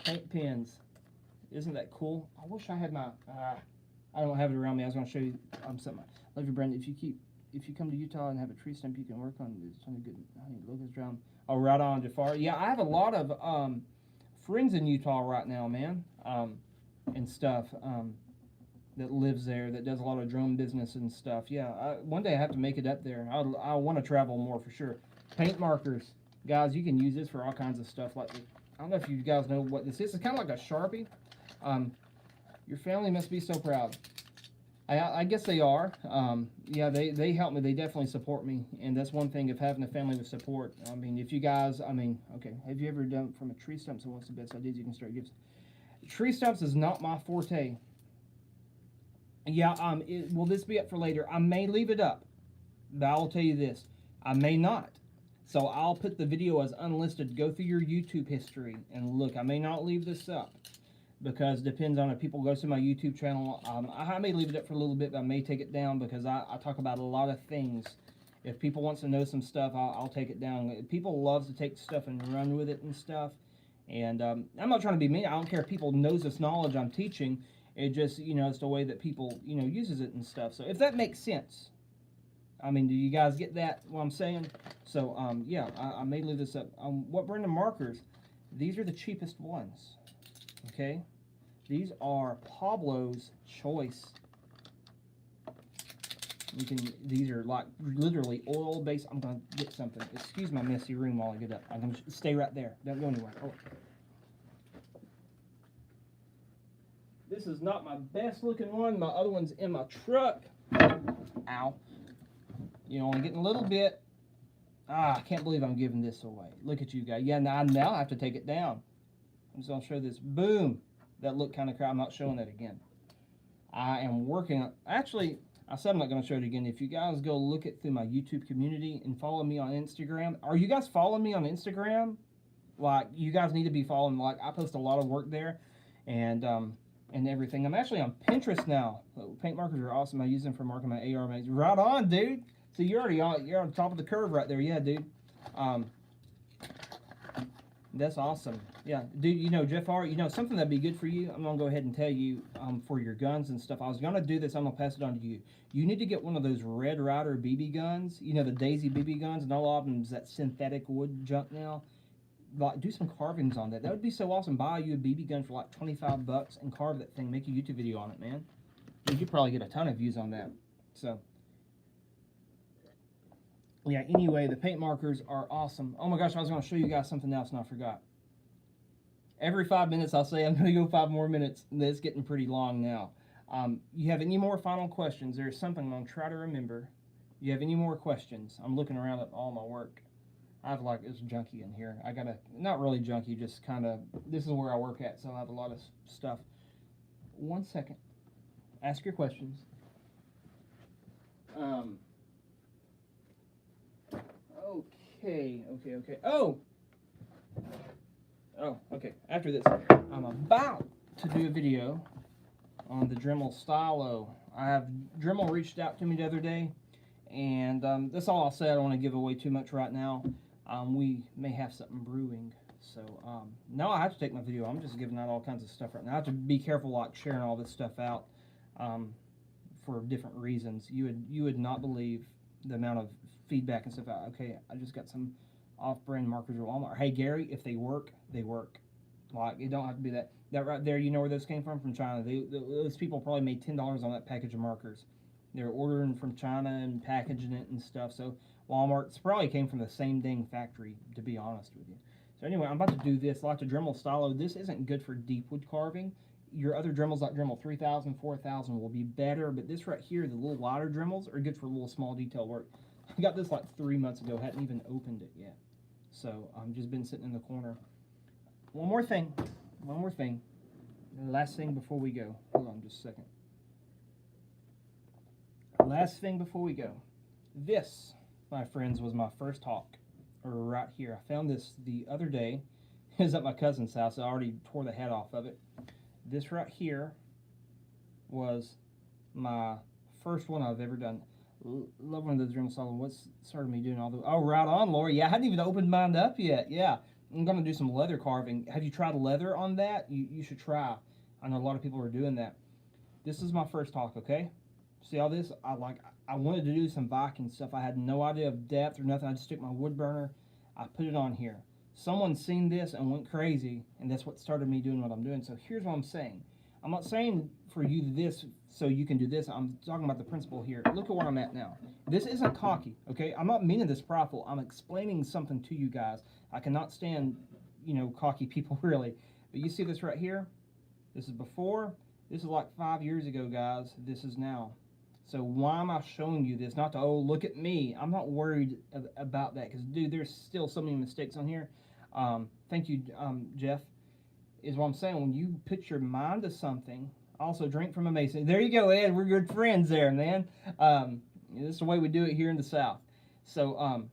Paint pins. Isn't that cool? I wish I had my, I don't have it around me. I was going to show you something. Love you, Brandon. If you come to Utah and have a tree stump, you can work on this. Something good. Locust drum. Oh, right on, Jafar. Yeah, I have a lot of friends in Utah right now, man, and stuff that lives there, that does a lot of drone business and stuff. Yeah, one day I have to make it up there. I want to travel more for sure. Paint markers. Guys, you can use this for all kinds of stuff like this. I don't know if you guys know what this is. It's kind of like a Sharpie. Your family must be so proud. I guess they are. Yeah, they help me. They definitely support me. And that's one thing of having a family with support. I mean, if you guys, okay, have you ever done from a tree stump? So what's the best ideas you can start gifts? Tree stumps is not my forte. Yeah, will this be up for later? I may leave it up, but I will tell you this. I may not. So I'll put the video as unlisted. Go through your YouTube history and look. I may not leave this up because it depends on if people go to my YouTube channel. I may leave it up for a little bit, but I may take it down because I talk about a lot of things. If people want to know some stuff, I'll take it down. People love to take stuff and run with it and stuff. And I'm not trying to be mean. I don't care if people knows this knowledge I'm teaching. It just, you know, it's the way that people, you know, uses it and stuff. So if that makes sense. I mean, do you guys get that, what I'm saying? So, yeah, I may leave this up. What brand of markers? These are the cheapest ones, okay? These are Pablo's Choice. These are like literally oil-based. I'm going to get something. Excuse my messy room while I get up. I'm going to stay right there. Don't go anywhere. Oh. This is not my best looking one. My other one's in my truck. Ow. You know, I'm getting a little bit. I can't believe I'm giving this away. Look at you guys. Yeah, now I have to take it down. I'm just going to show this. Boom. That looked kind of crap. I'm not showing that again. I am working on, actually, I said I'm not going to show it again. If you guys go look it through my YouTube community and follow me on Instagram. Are you guys following me on Instagram? Like, you guys need to be following. Like, I post a lot of work there and everything. I'm actually on Pinterest now. Paint markers are awesome. I use them for marking my AR mags. Right on, dude. So you're on top of the curve right there. Yeah, dude. That's awesome. Yeah, dude. You know, Jeff R. You know something that'd be good for you. I'm gonna go ahead and tell you for your guns and stuff. I was gonna do this. I'm gonna pass it on to you. You need to get one of those Red Ryder BB guns. You know the Daisy BB guns, and all of them's that synthetic wood junk now. Like, do some carvings on that. That would be so awesome. Buy you a BB gun for like 25 bucks and carve that thing. Make a YouTube video on it, man. You could probably get a ton of views on that. So. Yeah, anyway, the paint markers are awesome. Oh my gosh, I was going to show you guys something else and I forgot. Every 5 minutes I'll say I'm going to go 5 more minutes. It's getting pretty long now. You have any more final questions? There's something I'm going to try to remember. You have any more questions? I'm looking around at all my work. I have like this junky in here. I got to, not really junky, just kind of, this is where I work at, so I have a lot of stuff. 1 second. Ask your questions. Okay. Oh, okay. After this, I'm about to do a video on the Dremel Stylo. Dremel reached out to me the other day, and that's all I'll say. I don't want to give away too much right now. We may have something brewing, so no, I have to take my video. I'm just giving out all kinds of stuff right now. I have to be careful, like sharing all this stuff out for different reasons. You would not believe the amount of feedback and stuff. Okay, I just got some off-brand markers at Walmart. Hey Gary, if they work, they work. Like, it don't have to be that right there. You know where those came from China. Those people probably made $10 on that package of markers. They're ordering from China and packaging it and stuff. So Walmart's probably came from the same dang factory, to be honest with you. So anyway, I'm about to do this. Like the Dremel Stylo, this isn't good for deep wood carving. Your other Dremels like Dremel 3000, 4000 will be better, but this right here, the little lighter Dremels, are good for little small detail work. I got this like 3 months ago, hadn't even opened it yet. So I've just been sitting in the corner. One more thing. Last thing before we go. Hold on just a second. Last thing before we go. This, my friends, was my first hawk. Right here. I found this the other day. It was at my cousin's house. I already tore the head off of it. This right here was my first one I've ever done. Love one of those Dremel Stylo. What's started me doing all the... Oh, right on, Lori. Yeah, I hadn't even opened mine up yet. Yeah, I'm going to do some leather carving. Have you tried leather on that? You should try. I know a lot of people are doing that. This is my first hawk, okay? See all this? I wanted to do some Viking stuff. I had no idea of depth or nothing. I just took my wood burner. I put it on here. Someone's seen this and went crazy, and that's what started me doing what I'm doing. So here's what I'm saying. I'm not saying for you this so you can do this. I'm talking about the principle here. Look at where I'm at now. This isn't cocky, okay? I'm not meaning this prideful. I'm explaining something to you guys. I cannot stand, you know, cocky people really. But you see this right here? This is before. This is like 5 years ago, guys. This is now. So why am I showing you this? Not to, oh, look at me. I'm not worried about that because, dude, there's still so many mistakes on here. Thank you, Jeff. Is what I'm saying. When you put your mind to something, also drink from a mason. There you go, Ed. We're good friends there, man. This is the way we do it here in the South. So,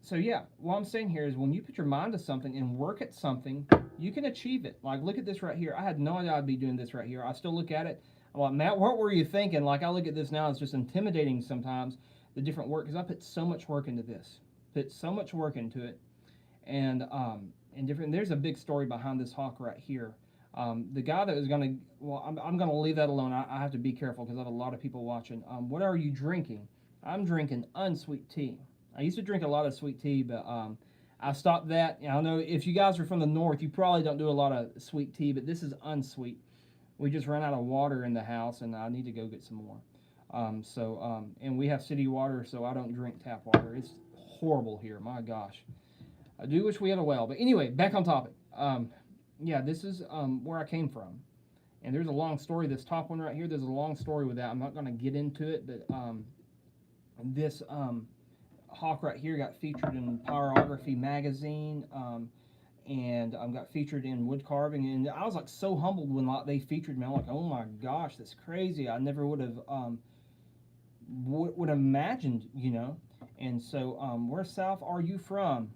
so yeah, what I'm saying here is when you put your mind to something and work at something, you can achieve it. Like, look at this right here. I had no idea I'd be doing this right here. I still look at it. I'm like, Matt, what were you thinking? Like, I look at this now, it's just intimidating sometimes, the different work, because I put so much work into this. Put so much work into it. And there's a big story behind this hawk right here. The guy that was going to, well, I'm going to leave that alone. I have to be careful because I have a lot of people watching. What are you drinking? I'm drinking unsweet tea. I used to drink a lot of sweet tea, but I stopped that. I know if you guys are from the north, you probably don't do a lot of sweet tea, but this is unsweet. We just ran out of water in the house, and I need to go get some more. And we have city water, so I don't drink tap water. It's horrible here, my gosh. I do wish we had a well, but anyway, back on topic. Yeah, this is where I came from, and there's a long story. This top one right here, there's a long story with that. I'm not going to get into it, but this hawk right here got featured in Polyurethane magazine, and got featured in wood carving, and I was like so humbled when they featured me. I'm like, oh my gosh, that's crazy. I never would have would have imagined, you know. And so, where south are you from?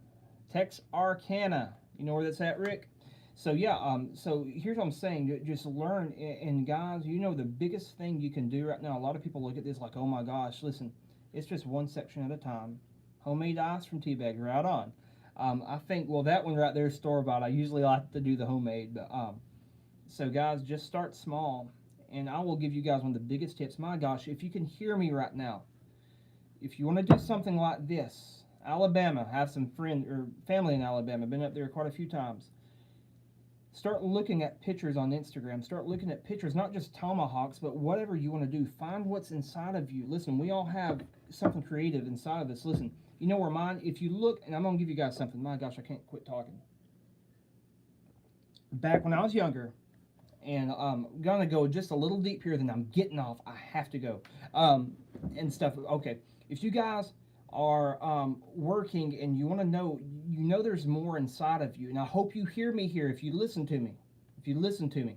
Texarkana. You know where that's at, Rick? So yeah, so here's what I'm saying. Just learn, and guys, you know the biggest thing you can do right now, a lot of people look at this like, oh my gosh, listen, it's just one section at a time. Homemade ice from Teabag, right on. I think, well, that one right there is store-bought. I usually like to do the homemade, but so guys, just start small, and I will give you guys one of the biggest tips. My gosh, if you can hear me right now, if you want to do something like this, Alabama, have some friend or family in Alabama, been up there quite a few times. Start looking at pictures on Instagram. Start looking at pictures, not just tomahawks, but whatever you want to do. Find what's inside of you. Listen, we all have something creative inside of us. Listen, you know where mine, if you look, and I'm going to give you guys something. My gosh, I can't quit talking. Back when I was younger, and I'm going to go just a little deep here, then I'm getting off. I have to go. And stuff. Okay, if you guys are working and you want to know, you know there's more inside of you, and I hope you hear me here if you listen to me. If you listen to me.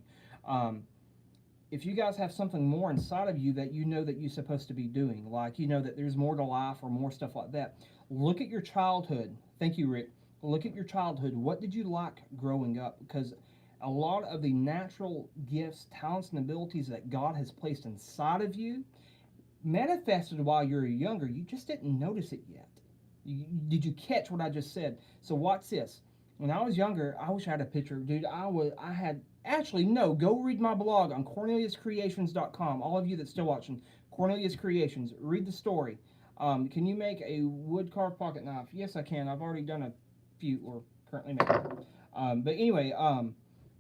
If you guys have something more inside of you that you know that you're supposed to be doing, like you know that there's more to life or more stuff like that, look at your childhood. Thank you, Rick. Look at your childhood. What did you like growing up? Because a lot of the natural gifts, talents, and abilities that God has placed inside of you manifested while you were younger. You just didn't notice it yet. Did you catch what I just said? So watch this. When I was younger, I wish I had a picture. Dude, I had, actually, no, go read my blog on CorneliusCreations.com. All of you that's still watching, Cornelius Creations, read the story. Can you make a wood carved pocket knife? Yes, I can. I've already done a few, or currently making. But anyway,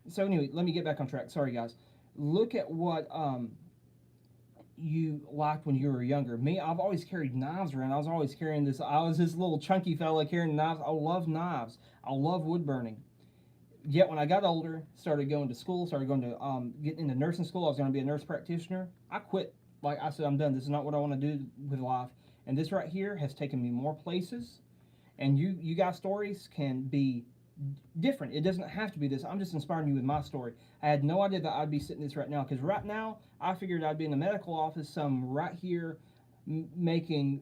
so anyway, let me get back on track. Sorry, guys. Look at what you liked when you were younger. Me, I've always carried knives around. I was always carrying this. I was this little chunky fella carrying knives. I love knives. I love wood burning. Yet when I got older, started going to school, started going to getting into nursing school. I was going to be a nurse practitioner. I quit. Like I said, I'm done. This is not what I want to do with life. And this right here has taken me more places. And you guys' stories can be different. It doesn't have to be this. I'm just inspiring you with my story. I had no idea that I'd be sitting this right now, because right now I figured I'd be in the medical office, right here making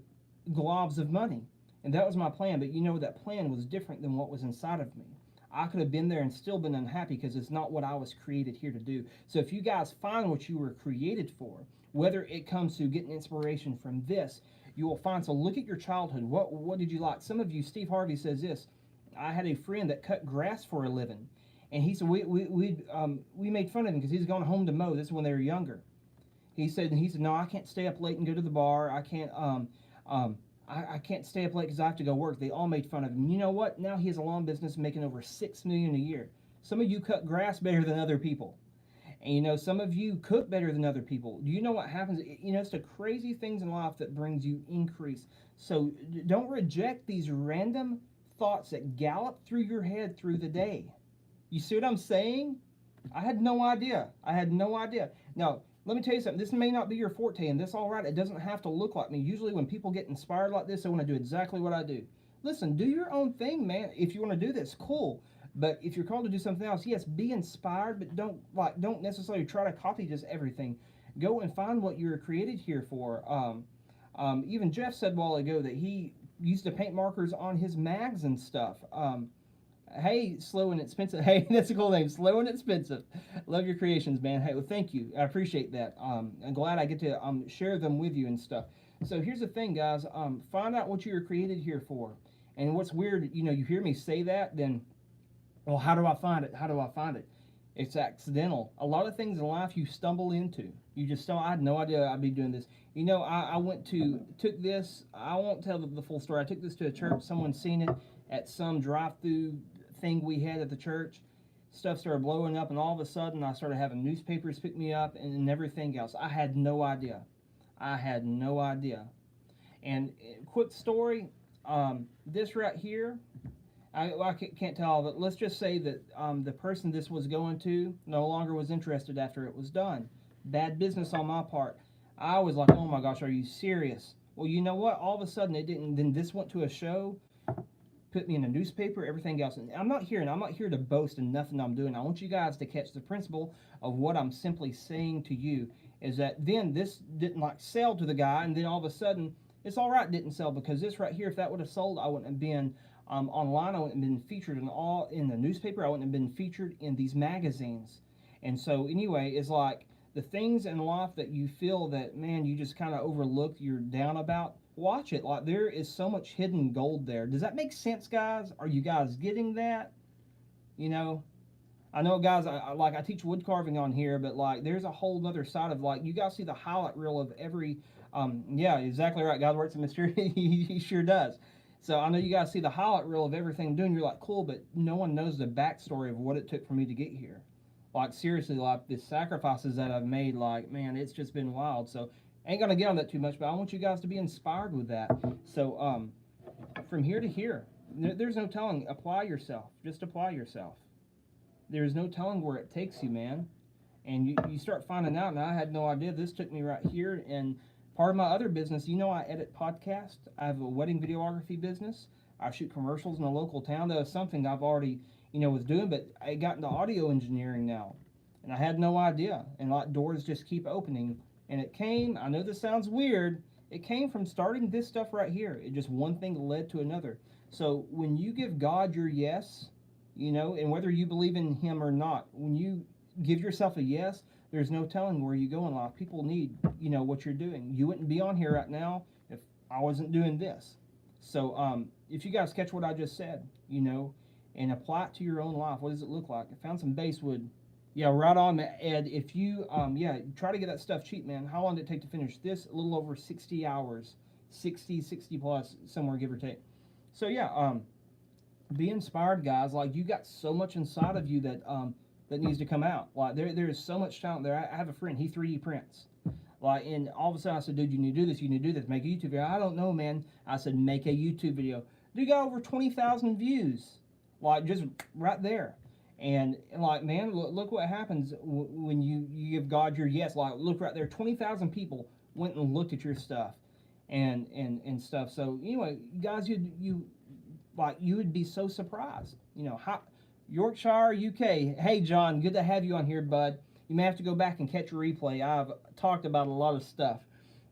globs of money, and that was my plan. But you know, that plan was different than what was inside of me. I could have been there and still been unhappy, because it's not what I was created here to do. So if you guys find what you were created for, whether it comes to getting inspiration from this, you will find. So look at your childhood. What did you like? Some of you, Steve Harvey says this: I had a friend that cut grass for a living, and he said we made fun of him because he's going home to mow. This is when they were younger. He said no, I can't stay up late and go to the bar. I can't stay up late because I have to go work. They all made fun of him. You know what? Now he has a lawn business making over $6 million a year. Some of you cut grass better than other people, and you know, some of you cook better than other people. Do you know what happens? You know, it's the crazy things in life that brings you increase. So don't reject these random thoughts that gallop through your head through the day. You see what I'm saying? I had no idea. Now, let me tell you something. This may not be your forte, and that's all right. It doesn't have to look like me. Usually when people get inspired like this, they want to do exactly what I do. Listen, do your own thing, man. If you want to do this, cool. But if you're called to do something else, yes, be inspired, but don't necessarily try to copy just everything. Go and find what you're created here for. Even Jeff said a while ago that he used to paint markers on his mags and stuff. Hey, Slow and Expensive. Hey, that's a cool name, Slow and Expensive. Love your creations, man. Hey, well, thank you. I appreciate that. I'm glad I get to share them with you and stuff. So here's the thing, guys. Find out what you were created here for. And what's weird, you know, you hear me say that, then, well, how do I find it? How do I find it? It's accidental. A lot of things in life you stumble into. You just don't. I had no idea I'd be doing this. You know, I took this. I won't tell the full story. I took this to a church. Someone seen it at some drive-through thing we had at the church. Stuff started blowing up, and all of a sudden I started having newspapers pick me up and everything else. I had no idea. And quick story. This right here. I can't tell, but let's just say that the person this was going to no longer was interested after it was done. Bad business on my part. I was like, oh my gosh, are you serious? Well, you know what? All of a sudden it didn't. Then this went to a show, put me in a newspaper, everything else. And I'm not here to boast in nothing I'm doing. I want you guys to catch the principle of what I'm simply saying to you, is that then this didn't sell to the guy, and then all of a sudden it's all right, didn't sell, because this right here, if that would have sold, I wouldn't have been online. I wouldn't have been featured in the newspaper. I wouldn't have been featured in these magazines. And so anyway, it's like the things in life that you feel that, man, you just kind of overlooked, you're down about, watch it. Like, there is so much hidden gold there. Does that make sense, guys? Are you guys getting that? You know, I know, guys, I teach wood carving on here, but like there's a whole other side of, like, you guys see the highlight reel of every, yeah, exactly right. God works in mystery. He sure does. So I know you guys see the highlight reel of everything I'm doing. You're like, cool, but no one knows the backstory of what it took for me to get here. Like, seriously, like the sacrifices that I've made, like, man, it's just been wild. So ain't gonna get on that too much, but I want you guys to be inspired with that. So from here to here, there's no telling. Apply yourself. Just apply yourself. There's no telling where it takes you, man. And you start finding out, and I had no idea. This took me right here. And part of my other business, you know, I edit podcasts. I have a wedding videography business. I shoot commercials in a local town. That was something I've already, you know, was doing, but I got into audio engineering now. And I had no idea. And like doors just keep opening. And it came, I know this sounds weird, it came from starting this stuff right here. It just, one thing led to another. So when you give God your yes, you know, and whether you believe in him or not, when you give yourself a yes, there's no telling where you go in life. People need, you know, what you're doing. You wouldn't be on here right now if I wasn't doing this. So if you guys catch what I just said, you know, and apply it to your own life, what does it look like? I found some basswood. Yeah, right on, Ed. If you, yeah, try to get that stuff cheap, man. How long did it take to finish this? A little over 60 hours, 60 plus, somewhere, give or take. So yeah, be inspired, guys. Like, you got so much inside of you that that needs to come out. Like, there is so much talent there. I have a friend, he 3D prints. Like, and all of a sudden I said, dude, you need to do this, you need to do this, make a YouTube video. I don't know, man. I said, make a YouTube video. Dude got over 20,000 views. Like, just right there. And like, man, look what happens when you give God your yes. Like, look right there, 20,000 people went and looked at your stuff and stuff. So anyway, guys, you like, you would be so surprised. You know, how Yorkshire, UK. Hey, John, good to have you on here, bud. You may have to go back and catch a replay. I've talked about a lot of stuff.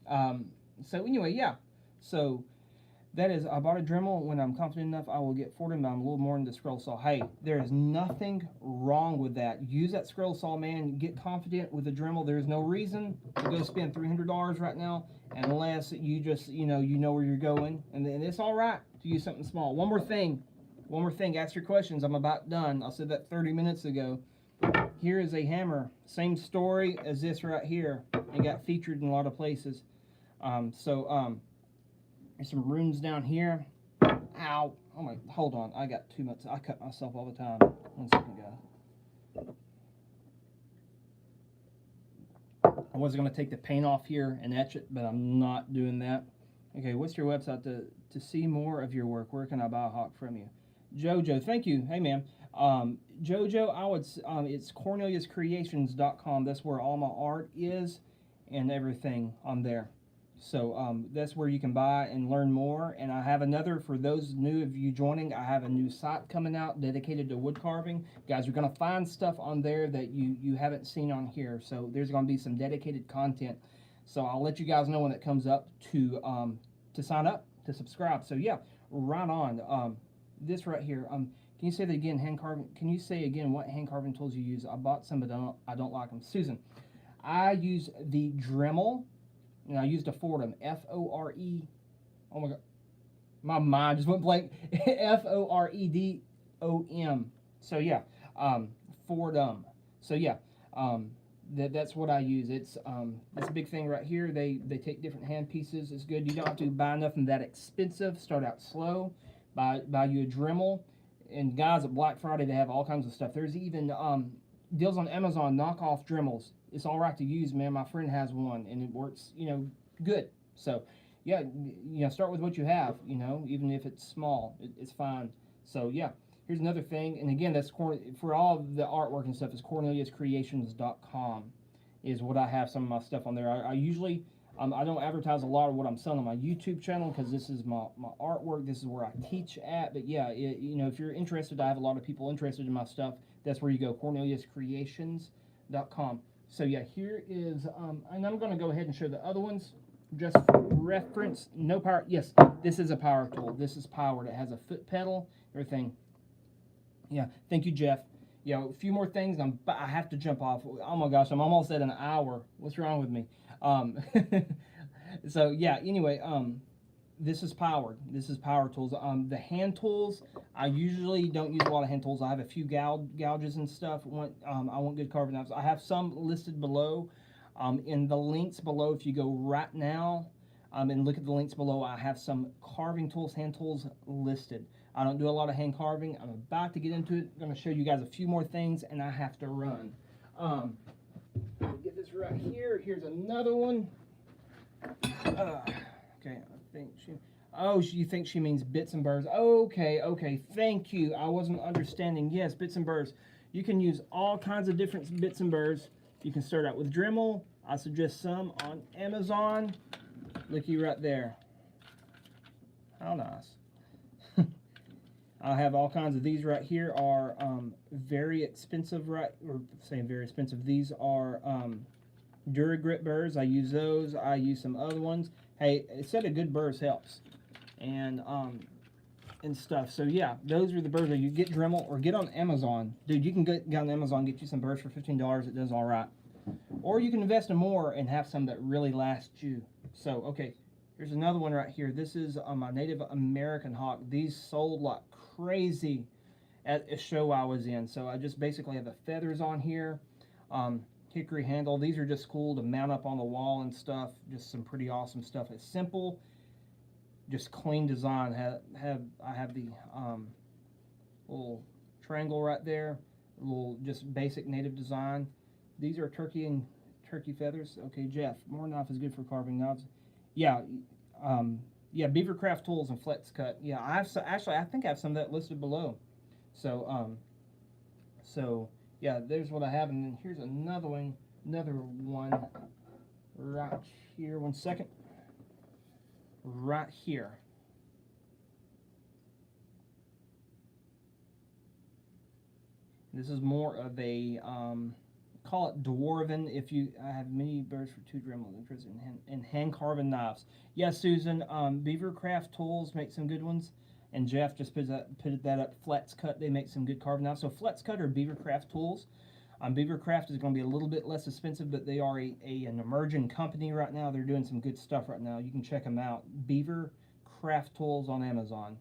So anyway, yeah. So that is, I bought a Dremel. When I'm confident enough, I will get 40, but I'm a little more into scroll saw. Hey, there is nothing wrong with that. Use that scroll saw, man. Get confident with the Dremel. There's no reason to go spend $300 right now unless you just, you know where you're going. And it's all right to use something small. One more thing. Ask your questions. I'm about done. I said that 30 minutes ago. Here is a hammer. Same story as this right here. It got featured in a lot of places. There's some runes down here. Ow. Oh my, hold on. I got too much. I cut myself all the time. 1 second, guys. I was going to take the paint off here and etch it, but I'm not doing that. Okay, what's your website to see more of your work? Where can I buy a hawk from you? Jojo, thank you. Hey, man. Jojo, it's CorneliusCreations.com. That's where all my art is and everything on there. So that's where you can buy and learn more. And I have another, for those new of you joining, I have a new site coming out dedicated to wood carving. Guys, you're going to find stuff on there that you haven't seen on here. So there's going to be some dedicated content. So I'll let you guys know when it comes up to sign up, to subscribe. So yeah, right on. This right here, can you say that again, hand carving? Can you say again what hand carving tools you use? I bought some, but I don't like them. Susan, I use the Dremel. And I used a Fordham, F-O-R-E, oh my God, my mind just went blank, F-O-R-E-D-O-M, so yeah, Fordham, so yeah, that's what I use. It's a big thing right here. They take different hand pieces. It's good. You don't have to buy nothing that expensive. Start out slow, buy you a Dremel, and guys, at Black Friday, they have all kinds of stuff. There's even deals on Amazon, knockoff Dremels. It's all right to use, man. My friend has one, and it works, good. So, yeah, start with what you have, even if it's small, it's fine. So, yeah, here's another thing. And again, that's for all the artwork and stuff, is CorneliusCreations.com is what I have some of my stuff on there. I usually, I don't advertise a lot of what I'm selling on my YouTube channel because this is my artwork. This is where I teach at. But, yeah, if you're interested, I have a lot of people interested in my stuff. That's where you go, CorneliusCreations.com. So yeah, here is, and I'm going to go ahead and show the other ones, just for reference. No power, yes, this is a power tool. This is powered. It has a foot pedal, everything. Yeah, thank you, Jeff. Yeah, a few more things, I have to jump off. Oh my gosh, I'm almost at an hour. What's wrong with me? So yeah, anyway, this is powered. This is power tools. The hand tools, I usually don't use a lot of hand tools. I have a few gouges and stuff. I want good carving knives. I have some listed below. In the links below, if you go right now and look at the links below, I have some carving tools, hand tools listed. I don't do a lot of hand carving. I'm about to get into it. I'm going to show you guys a few more things, and I have to run. Get this right here. Here's another one. Okay, I think she... Oh, you think she means bits and burrs. Okay, okay, thank you. I wasn't understanding. Yes, bits and burrs. You can use all kinds of different bits and burrs. You can start out with Dremel. I suggest some on Amazon. Looky right there. How nice. I have all kinds of these right here are very expensive, right? Or saying very expensive. These are Duragrip burrs. I use those. I use some other ones. Hey, a set of good burrs helps, and stuff. So yeah, those are the burrs that you get Dremel or get on Amazon, dude. You can get on Amazon and get you some burrs for $15. It does all right, or you can invest in more and have some that really last you. So okay, here's another one right here. This is my Native American hawk. These sold like crazy at a show I was in. So I just basically have the feathers on here. Hickory handle. These are just cool to mount up on the wall and stuff. Just some pretty awesome stuff. It's simple, just clean design. I have the little triangle right there, a little just basic native design. These are turkey feathers. Okay, Jeff, more knife is good for carving knives. Yeah, yeah, Beavercraft tools and flex cut. Yeah, actually I think I have some of that listed below. So yeah, there's what I have, and then here's another one right here. 1 second. Right here. This is more of a call it dwarven. I have many birds for 2 Dremel interested in hand carving knives. Yes, Susan. Beavercraft tools make some good ones. And Jeff just put that up. Flex Cut, they make some good carving knives. So Flex Cut or Beavercraft tools. Beavercraft is going to be a little bit less expensive, but they are an emerging company right now. They're doing some good stuff right now. You can check them out. Beavercraft tools on Amazon.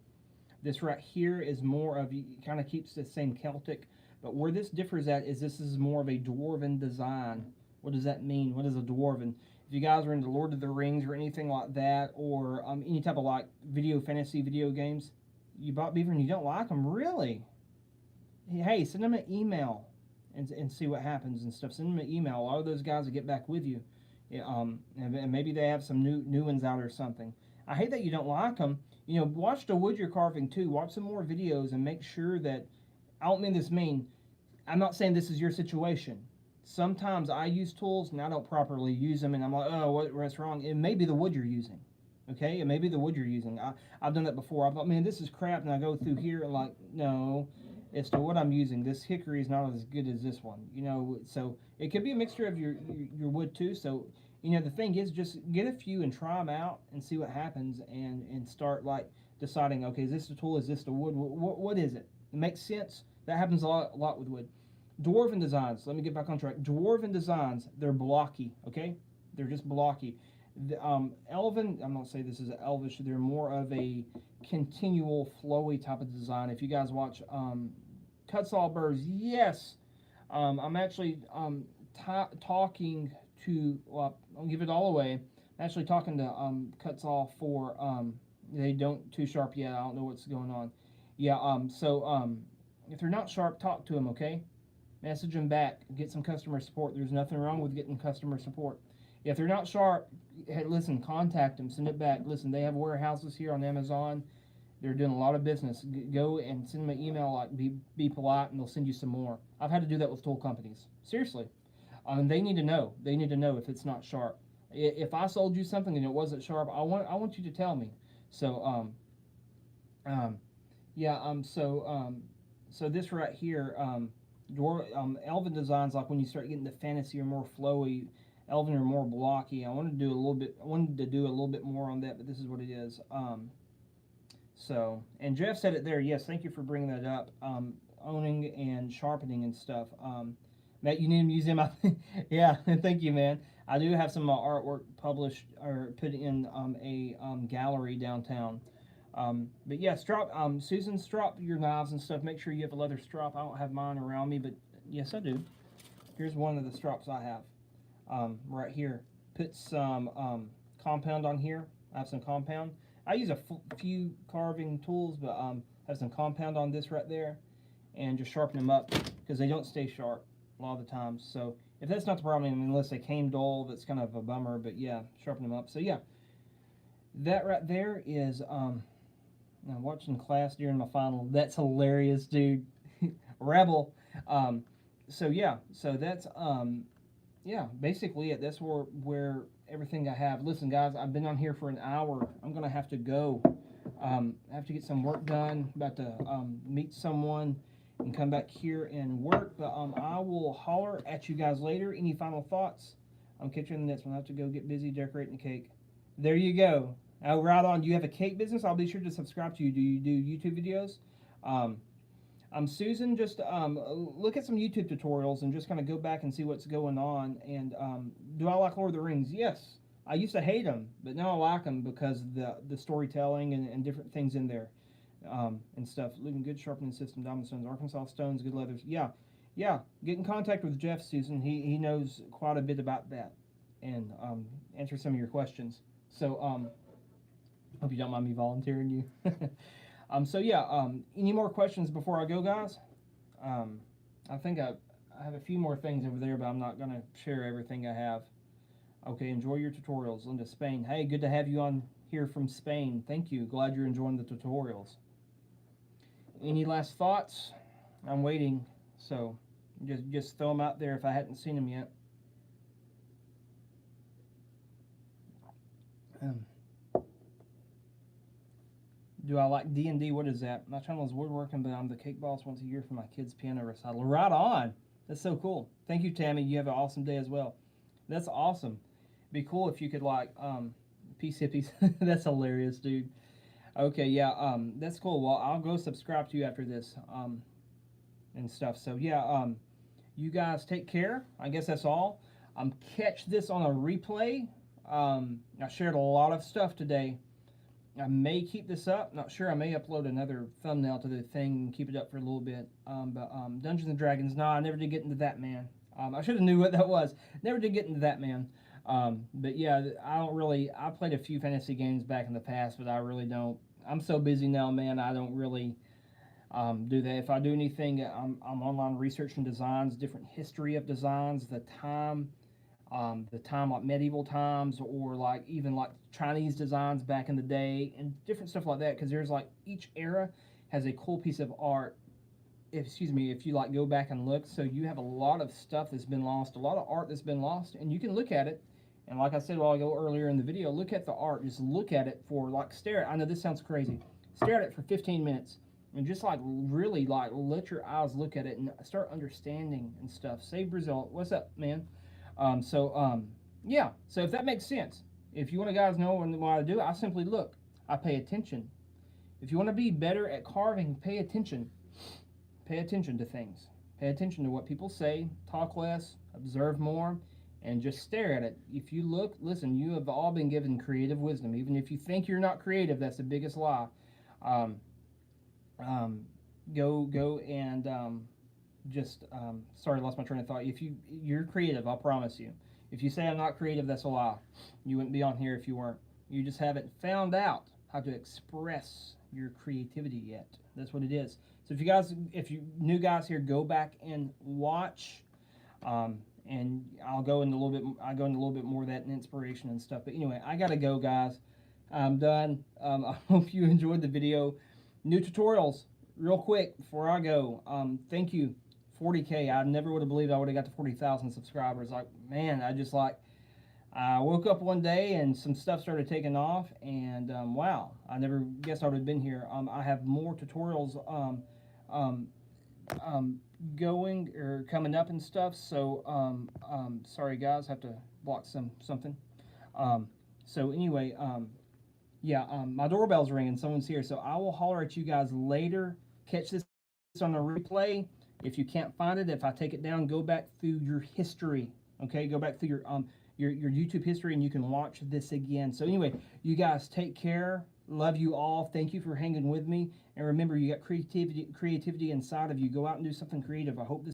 This right here is more of, kind of keeps the same Celtic, but where this differs at is this is more of a dwarven design. What does that mean? What is a dwarven? If you guys are into Lord of the Rings or anything like that, or any type of like fantasy video games, you bought beaver and you don't like them, really? Hey, send them an email and see what happens and stuff. Send them an email. A lot of those guys will get back with you. And maybe they have some new ones out or something. I hate that you don't like them. You know, watch the wood you're carving too. Watch some more videos and make sure that, I don't mean this mean, I'm not saying this is your situation. Sometimes I use tools and I don't properly use them and I'm like, oh, what's wrong? It may be the wood you're using. Okay, it may be the wood you're using. I've done that before. I thought, man, this is crap, and I go through here and like, no, it's the wood I'm using. This hickory is not as good as this one. You know, so it could be a mixture of your wood too. So, you know, the thing is, just get a few and try them out and see what happens, and start like deciding, okay, is this the tool? Is this the wood? What is it? It makes sense. That happens a lot with wood. Dwarven designs. Let me get back on track. Dwarven designs. They're blocky. Okay, they're just blocky. The Elven, I'm not saying this is Elvish, they're more of a continual flowy type of design. If you guys watch Cutsaw Burrs, yes, I'm actually talking to, well, I'll give it all away. I'm actually talking to Cutsaw for, they don't too sharp yet, I don't know what's going on. Yeah, if they're not sharp, talk to them, okay? Message them back, get some customer support. There's nothing wrong with getting customer support. If they're not sharp, hey, listen, contact them, send it back. Listen, they have warehouses here on Amazon. They're doing a lot of business. Go and send them an email, like, be polite, and they'll send you some more. I've had to do that with tool companies. Seriously. They need to know. They need to know if it's not sharp. If I sold you something and it wasn't sharp, I want you to tell me. So, so this right here, Elven designs, like when you start getting the fantasy or more flowy, Elven are more blocky. I wanted to do a little bit more on that, but this is what it is. So, and Jeff said it there. Yes, thank you for bringing that up. Owning and sharpening and stuff. Matt, you need a museum. Yeah, thank you, man. I do have some artwork published or put in a gallery downtown. But yeah, strap. Susan, strap your knives and stuff. Make sure you have a leather strap. I don't have mine around me, but yes, I do. Here's one of the straps I have. Right here. Put some compound on here. I have some compound. I use a few carving tools, but have some compound on this right there, and just sharpen them up because they don't stay sharp a lot of the times. So if that's not the problem, unless they came dull, that's kind of a bummer. But yeah, sharpen them up. So yeah, that right there is I'm watching class during my final. That's hilarious, dude. Rebel. So yeah, so that's yeah, basically it. That's where everything I have. Listen, guys, I've been on here for an hour. I'm gonna have to go. I have to get some work done. About to meet someone and come back here and work. But I will holler at you guys later. Any final thoughts? I'm catching the next one. I have to go get busy decorating the cake. There you go. Oh, right on. Do you have a cake business? I'll be sure to subscribe to you. Do you do YouTube videos? Susan, just look at some YouTube tutorials and just kind of go back and see what's going on. And do I like Lord of the Rings? Yes. I used to hate them, but now I like them because the storytelling and different things in there and stuff. Looking good, sharpening system, diamond stones, Arkansas stones, good leathers. Yeah, yeah. Get in contact with Jeff, Susan. He knows quite a bit about that and answer some of your questions. So hope you don't mind me volunteering you. So yeah, any more questions before I go, guys? I think I have a few more things over there, but I'm not going to share everything I have. Okay, enjoy your tutorials. Linda, Spain. Hey, good to have you on here from Spain. Thank you. Glad you're enjoying the tutorials. Any last thoughts? I'm waiting, so just throw them out there if I hadn't seen them yet. Do I like D&D? What is that? My channel is woodworking, but I'm the cake boss once a year for my kids' piano recital. Right on. That's so cool. Thank you, Tammy. You have an awesome day as well. That's awesome. Be cool if you could like peace hippies. That's hilarious, dude. Okay, yeah, that's cool. Well, I'll go subscribe to you after this and stuff. So yeah, you guys take care. I guess that's all. Catch this on a replay. I shared a lot of stuff today. I may keep this up. Not sure. I may upload another thumbnail to the thing and keep it up for a little bit. But Dungeons and Dragons. No, I never did get into that, man. I should have knew what that was. Never did get into that, man. But yeah, I don't really. I played a few fantasy games back in the past, but I really don't. I'm so busy now, man. I don't really do that. If I do anything, I'm online researching designs, different history of designs, the time like medieval times, or like even like Chinese designs back in the day, and different stuff like that. Because there's like each era has a cool piece of art. Excuse me, if you like go back and look, so you have a lot of stuff that's been lost, a lot of art that's been lost, and you can look at it. And like I said a while ago earlier in the video, look at the art. Just look at it for like stare at. I know this sounds crazy. Stare at it for 15 minutes and just like really like let your eyes look at it and start understanding and stuff. Say Brazil, what's up, man? Yeah. So if that makes sense, if you want to guys know what I do, I simply look. I pay attention. If you want to be better at carving, pay attention. Pay attention to things. Pay attention to what people say. Talk less. Observe more. And just stare at it. If you look, listen, you have all been given creative wisdom. Even if you think you're not creative, that's the biggest lie. Go and sorry, I lost my train of thought. If you're creative, I'll promise you. If you say I'm not creative, that's a lie. You wouldn't be on here if you weren't. You just haven't found out how to express your creativity yet. That's what it is. So if you new guys here, go back and watch. And I'll go into a little bit more of that and inspiration and stuff. But anyway, I gotta go, guys. I'm done. I hope you enjoyed the video. New tutorials, real quick before I go. Thank you, 40K. I never would have believed I would have got to 40,000 subscribers. Like, man, I woke up one day and some stuff started taking off, and wow, I never guessed I would have been here. I have more tutorials going or coming up and stuff. So sorry guys, have to block something. So anyway, yeah, my doorbell's ringing. Someone's here, so I will holler at you guys later. Catch this on the replay. If you can't find it, if I take it down, go back through your history. Okay, go back through your YouTube history, and you can watch this again. So anyway, you guys take care. Love you all. Thank you for hanging with me. And remember, you got creativity inside of you. Go out and do something creative. I hope this